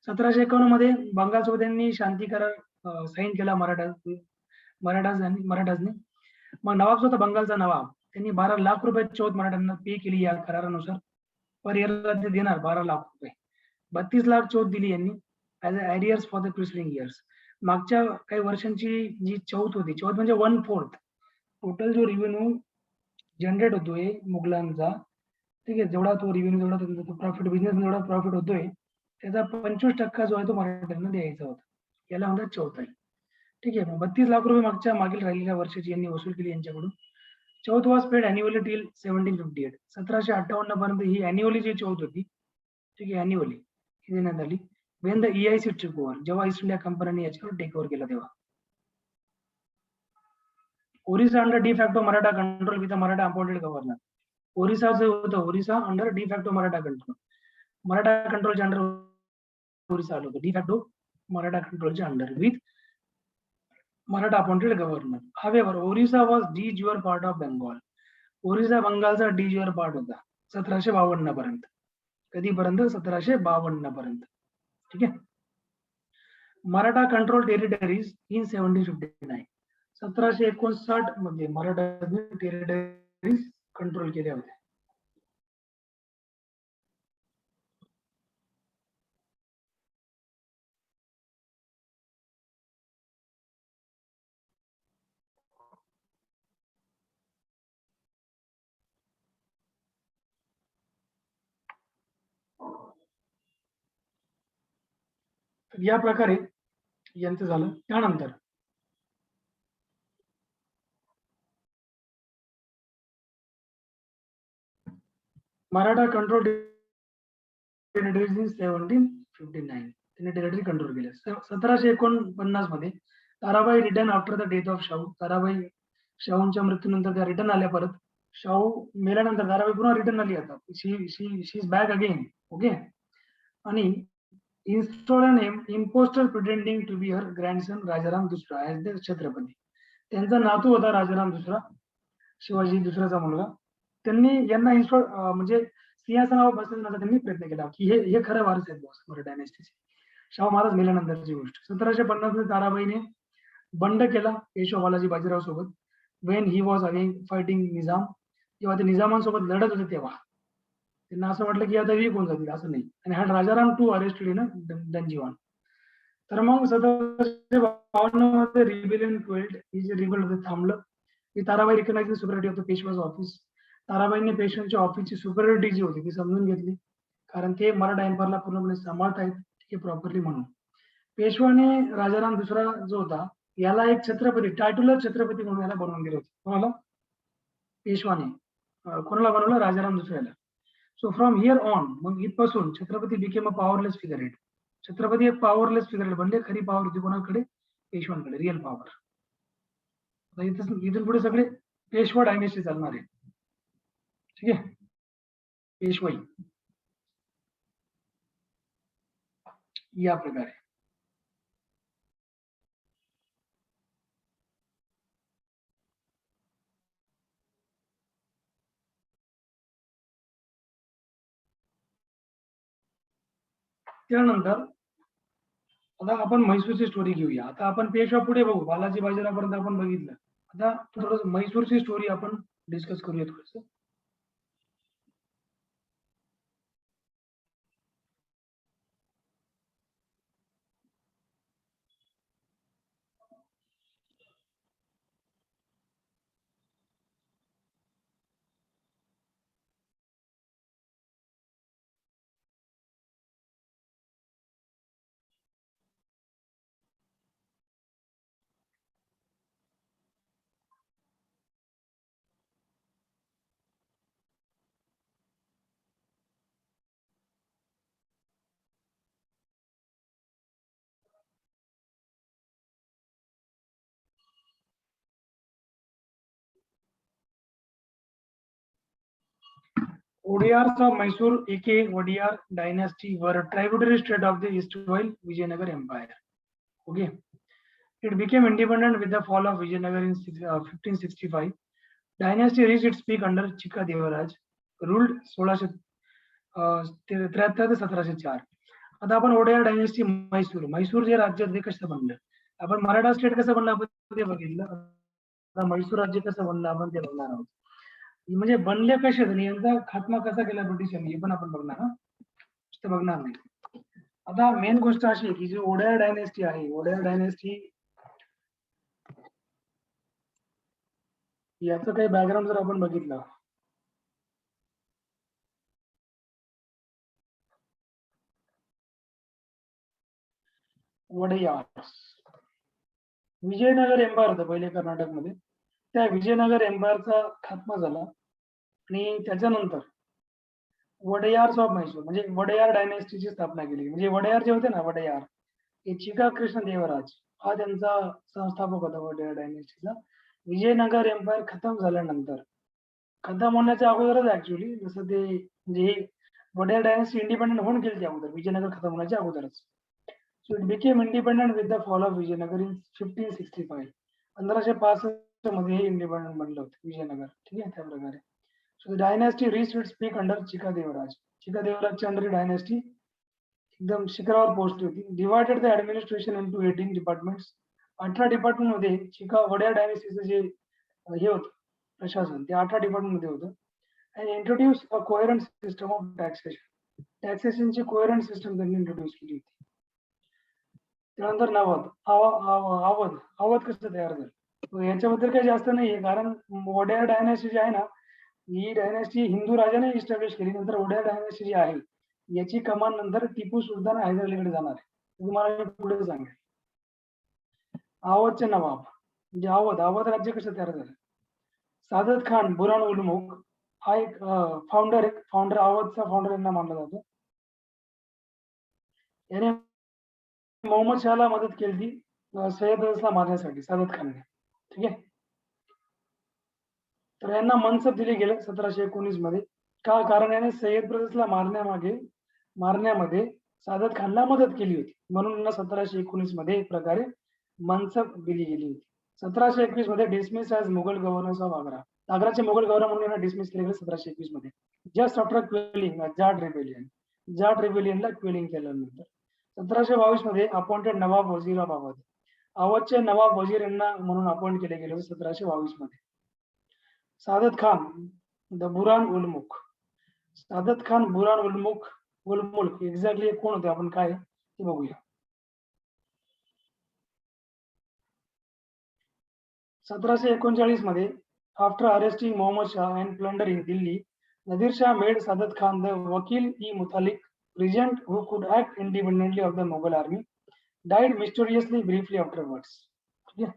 Speaker 1: 1751 मध्ये बंगालसोबत त्यांनी शांती करार साईन केला मराठाजने. मग नवाब जो होता बंगालचा नवाब, त्यांनी 12 लाख रुपये चौथ मराठ्यांना पे केली या करारानुसार. पर इयरला ते देणार 12 लाख रुपये. 32 लाख चौथ दिली यांनी as a arrears for the preceding years. मागच्या काही वर्षांची जी चौथ होती, चौथ म्हणजे 1/4 टोटल जो रेव्हेन्यू जनरेट होतोय मुघलांचा, ठीक आहे, जेवढा तो रेव्हेन्यू, जेवढा तो प्रॉफिट, बिझनेस जेवढा प्रॉफिट होतोय त्याचा 25% जो आहे तो मराठ्यांना द्यायचा होता. याला म्हणतात चौथाई. ठीक आहे. 32 लाख रुपये मागील राहिलेल्या वर्षाची यांनी वसूल केली यांच्याकडून. चौथ वॉज पेड अॅन्युअली टिल 1758. 1758 पर्यंत ही अॅन्युअली जी चौथ होती, ठीक आहे, अॅन्युअली ही देण्यात आली. When the EIC took over, जेव्हा ईस्ट इंडिया कंपनीने याच्यावर टेक ओव्हर केला तेव्हा. Orissa under de facto Maratha control with Maratha appointed governor. Orissa जो होतं, Orissa under de facto Maratha control, Maratha कंट्रोलच्या अंडर ओरिसा आलं होतं. डी फॅक्टो मराठा कंट्रोलच्या under with Maratha appointed governor. However Orissa was de jure part of Bengal. Orissa बंगालचा डी ज्युअर पार्ट होता 1752 पर्यंत. कधीपर्यंत? 1752 पर्यंत. ठीक आहे. Maratha control territories in 1759. 1759 मध्ये मराठा टेरिटरीज कंट्रोल केल्या होत्या. या प्रकारे यांचं झालं. त्यानंतर मराठा कंट्रोल टेरिटरीज इन 1759. त्यांनी टेरिटरी कंट्रोल केल्या. 1749 मध्ये Tarabai return after the death of Shahu. Tarabai शाहूंच्या मृत्यूनंतर त्या रिटर्न आल्या परत. शाहू मेल्यानंतर ताराबाई पुन्हा रिटर्न आली आता. शी इज बॅक अगेन. ओके. आणि installed an impostor pretending to be her grandson Rajaram दुसरा as the छत्रपती. त्यांचा नातू होता राजाराम दुसरा, शिवाजी दुसऱ्याचा मुलगा. त्यांनी यांना इन्स्टॉल म्हणजे सिंहासनावर बसवण्याचा त्यांनी प्रयत्न केला की हे खरं वारस आहेत बॉस मराठा डायनेस्टीचे. शाहू महाराज मेल्यानंतरची गोष्ट. 1750 मध्ये ताराबाईने बंड केला पेशवा बालाजी बाजीराव सोबत. When he was again fighting Nizam. जेव्हा ते निजामांसोबत लढत होते तेव्हा त्यांना असं वाटलं की आता वीक होऊन जातील, असं नाही. आणि हा राजाराम टू अरेस्टेड इन दंजीवान. तर मग 1752 मध्ये रिबेलियन ट्वेल्ड. ही जे रिबेल होते थांबलं. ही Tarabai recognize superiority of the Peshwa's office. ताराबाईंनी पेशवांच्या ऑफिसची सुपरिटी जी होती ती समजून घेतली, कारण ते मराठा एम्पायरला पूर्णपणे सांभाळतायत हे प्रॉपरली म्हणून. पेशवाने राजाराम दुसरा जो होता याला एक छत्रपती, टायटुलर छत्रपती म्हणून याला बनवून दिलं होतं. कोणाला? पेशवाने. कोणाला बनवलं? राजाराम दुसऱ्याला. सो फ्रॉम हिअर ऑन, मग इथपासून Chhatrapati became a powerless figure head. Chhatrapati एक पॉवरलेस फिगर हेड बनले. खरी पॉवर होती कोणाकडे? पेशवांकडे, रिअल पॉवर. इथून पुढे सगळे पेशवा डायनेस्टी चालणार आहे. ठीक आहे. पेशवाई या प्रकारे. त्यानंतर आता आपण म्हैसूरची स्टोरी घेऊया. आता आपण पेशवा पुढे बघू, बालाजी बाजीरावपर्यंत आपण बघितलं. आता थोडं म्हैसूरची स्टोरी आपण डिस्कस करूया थोडस. Odiyars of Mysore, aka Wadiyar dynasty, were a tributary state of the erstwhile Vijayanagar Empire. Okay. It became independent with the fall of Vijayanagar in 1565. Dynasty reached its peak under Chika Devaraj, ruled 1673 ते 1704. आता आपण Odiyar dynasty Mysore, Mysore जे राज्य ते कसं बनलं, आपण Maratha state कसं बनलं आपण ते बघितलं. आता म्हैसूर राज्य कसं बनलं आपण ते बघणार आहोत. म्हणजे बनले कसे झाले, यांचा खात्मा कसा केला ब्रिटिशांनी हे पण आपण बघणार. नुसतं बघणार नाही. आता मेन गोष्ट अशी आहे की जी ओडियार डायनेस्टी आहे, ओडियार डायनेस्टी याचं काही बॅकग्राऊंड जर आपण बघितलं, वडयार विजयनगर एम्पायर होतं पहिले कर्नाटकमध्ये. त्या विजयनगर एम्पायरचा खात्मा झाला आणि त्याच्यानंतर वडयार्स ऑफ म्हैसूर म्हणजे वडयार डायनेस्टीची स्थापना केली. म्हणजे वडयार जे होते ना, वडयार हे चिका कृष्ण देवराज हा त्यांचा संस्थापक होता वडयार डायनेस्टीचा. विजयनगर एम्पायर खतम झाल्यानंतर, खतम होण्याच्या अगोदरच ऍक्च्युअली, जसं ते म्हणजे वडयार डायनेस्टी इंडिपेंडेंट होऊन गेली अगोदर, विजयनगर खतम होण्याच्या अगोदरच. So it became independent with the fall of Vijayanagar in 1565. 1565 मध्ये हे इंडिपेंडेंट बनलं होतं विजयनगर. ठीक आहे. त्या प्रकारे so dynasty reach its peak under Chikka Devaraj. Chikka देवराजच्या अंडर डायनेस्टी एकदम शिखरावर पोहोचली होती. Divided the administration into 18 departments. 18 department मध्ये चिका वडयार डायनेस्टीचं जे हे होतं प्रशासन ते 18 डिपार्टमेंट मध्ये होतं. And introduce a coherent system of taxation. टॅक्सेशनची कोहेरंट सिस्टम त्यांनी इंट्रोड्यूस केली होती. त्यानंतर नवाब अवध कसं तयार झालं याच्याबद्दल काही जास्त नाहीये, कारण वडयार डायनेस्टी जी आहे ना, ही डायनेस्टी हिंदू राजाने इस्टॅब्लिश केली. नंतर वडयार डायनेस्टी जी आहे याची कमान नंतर टिपू सुलतान हैदर अलीकडे जाणार आहे. तुम्हाला मी पुढे सांगेल. अवधचे नवाब म्हणजे अवध राज्य कसं तयार झालं. सादत खान बुरान उल मुल्क हा एक फाउंडर अवधचा फाउंडर यांना मानला जातो. याने मोहम्मद शहाला मदत केली सय्यद रजला मारण्यासाठी सादत खानने. ठीक आहे. तर यांना मनसब दिले गेले 1719 मध्ये. का? कारण याने सय्यद रजला मारण्यामध्ये सादत खानला मदत केली होती, म्हणून यांना 1719 मध्ये एक प्रकारे मनसब दिली गेली होती. 1721 मध्ये dismiss as Mughal governors of Agra. आग्राचे मुघल गव्हर्नर म्हणून यांना डिसमिस केले गेले 1721 मध्ये. जस्ट आफ्टर क्वेलिंग जाट रिबेलियनला क्वेलिंग केल्यानंतर 1722 मध्ये अपॉइंटेड नवाब वजीर ऑफ अवध. अवधचे नवाब वजीर यांना म्हणून अपॉइंट केले गेले 1722 मध्ये. सादत खान द बुरान उल मुल्क. सादत खान बुरान उल मुल्क एक्झॅक्टली कोण होते, आपण काय ते बघूया. 1739 मध्ये after arresting Mohammad Shah and plundering Delhi, Nadir Shah made Sadat Khan the Wakil-e-Mutalik regent who could act independently of the Mughal army. Died mysteriously briefly afterwards. Yeah.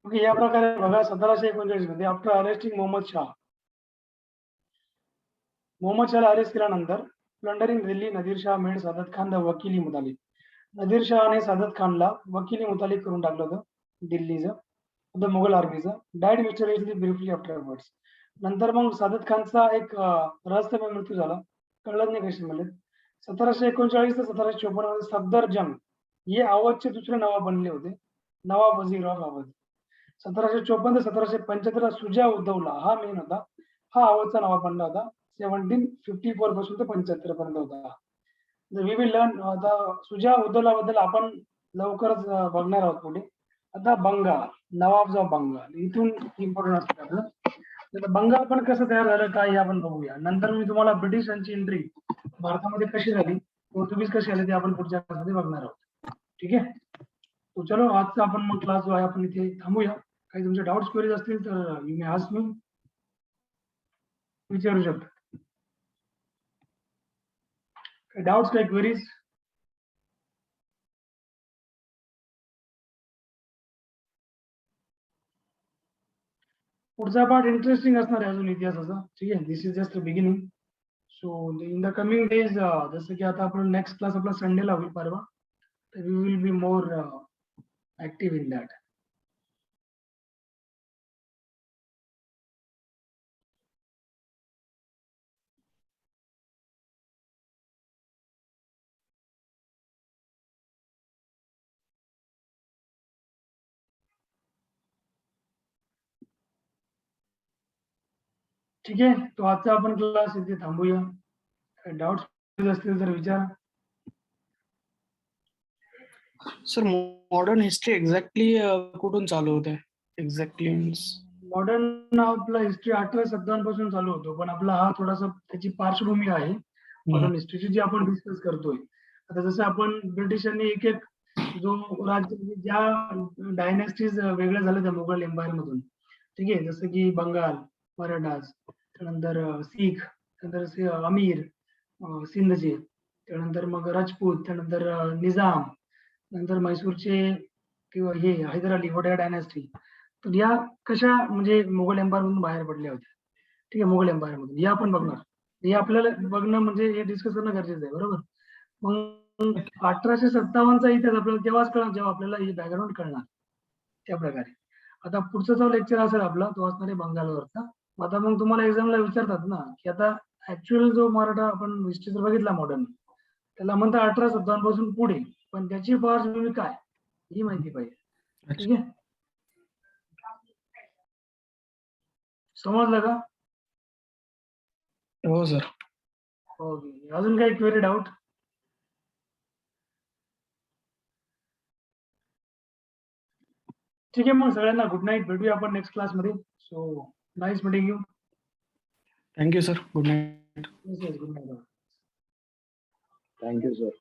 Speaker 1: या प्रकारे बघा 1739 मध्ये आफ्टर अरेस्टिंग मोहम्मद शहाला अरेस्ट केल्यानंतर plundering Delhi Nadir Shah made Saadat Khan the vakil mutalik. नदीर शहाने सादत खानला वकील मुतालिक करून टाकलं होतं दिल्लीचं, द मुघल आर्मीचं. Died mysteriously briefly afterwards. नंतर मग सादत खानचा एक रहस्यमय मृत्यू झाला, कळलं नाही कशी म्हणजे. 1739 ते 1754 मध्ये सफदरजंग हे अवधचे दुसरे नवाब बनले होते, नवाब वजीर ऑफ अवध. 1754 ते 1775 सुजा उद्दौला हा मेन होता, हा अवधचा नवाब बनला होता. 1754 पासून ते 75 पर्यंत होता. वी विल लर्न आता सुजा उद्दौला बद्दल आपण लवकरच बघणार आहोत पुढे. आता बंगाल, नवाब ऑफ बंगाल इथून इम्पॉर्टंट असतं आपलं. तर बंगाल पण कसं तयार झालं काय हे आपण बघूया. नंतर मी तुम्हाला ब्रिटिशांची एंट्री भारतामध्ये कशी झाली, पोर्तुगीज कशी आले ते आपण पुढच्या क्लासमध्ये बघणार आहोत. ठीक आहे. तो चलो आजचा आपण मग क्लास जो आहे आपण इथे थांबूया. काही तुमचे डाउट्स क्वेरीज असतील तर यू मे आस्क मी, विचारू शकता. काही डाउट्स, काही क्वेरीज? पुढचा पार्ट इंटरेस्टिंग असणार आहे अजून इतिहासाचा. ठीक आहे. This is just beginning. So in the coming days जसं की आता आपण नेक्स्ट क्लास आपला संडेला होईल परवा, तर we will be more active in that. ठीक आहे. तो आजचा आपण क्लास इथे थांबूया. डाउट्स असतील तर विचारा.
Speaker 2: सर मॉडर्न हिस्ट्री एक्झॅक्टली कुठून चालू होते? एक्झॅक्टली
Speaker 1: मॉडर्न आपला हिस्ट्री 1857 पासून चालू होतो, पण आपला हा थोडासा त्याची पार्श्वभूमी आहे मॉडर्न हिस्ट्रीची जी आपण डिस्कस करतोय. आता जसं आपण ब्रिटिशांनी एक एक जो राज्य ज्या डायनेस्टीज वेगळ्या झाल्या त्या मुघल एम्पायर मधून. ठीक आहे. जसं की बंगाल, मराठाज, त्यानंतर सीख, त्यानंतर अमीर सिंधचे, त्यानंतर मग राजपूत, त्यानंतर निजाम, नंतर म्हैसूरचे किंवा हे हैदर अली वड्या डायनेस्टी. तर या कशा म्हणजे मुघल एम्पायर मधून बाहेर पडल्या होत्या. ठीक आहे. मुघल एम्पायर मधून हे आपण बघणार. हे आपल्याला बघणं म्हणजे हे डिस्कस करणं गरजेचं आहे, बरोबर. मग 1857चा इतिहास आपल्याला तेव्हाच कळणार जेव्हा आपल्याला ही बॅकग्राऊंड कळणार त्या प्रकारे. आता पुढचा जो लेक्चर असेल आपला तो असणार आहे बंगालवरचा. आता मग तुम्हाला एक्झामला विचारतात ना की आता ऍक्च्युअल जो मराठा आपण हिस्ट्री जर बघितला मॉडर्न त्याला म्हणतात 1857 पासून पुढे, पण त्याची पार्श्वभूमी काय ही माहिती पाहिजे. ठीक आहे, समजलं का?
Speaker 2: हो सर.
Speaker 1: ओके, अजून काही क्वेरी डाऊट? ठीक आहे, मग सगळ्यांना गुड नाईट. भेटूया आपण नेक्स्ट क्लासमध्ये. So nice meeting you.
Speaker 2: Thank you sir. Good night.
Speaker 1: Good night.
Speaker 3: Thank you sir.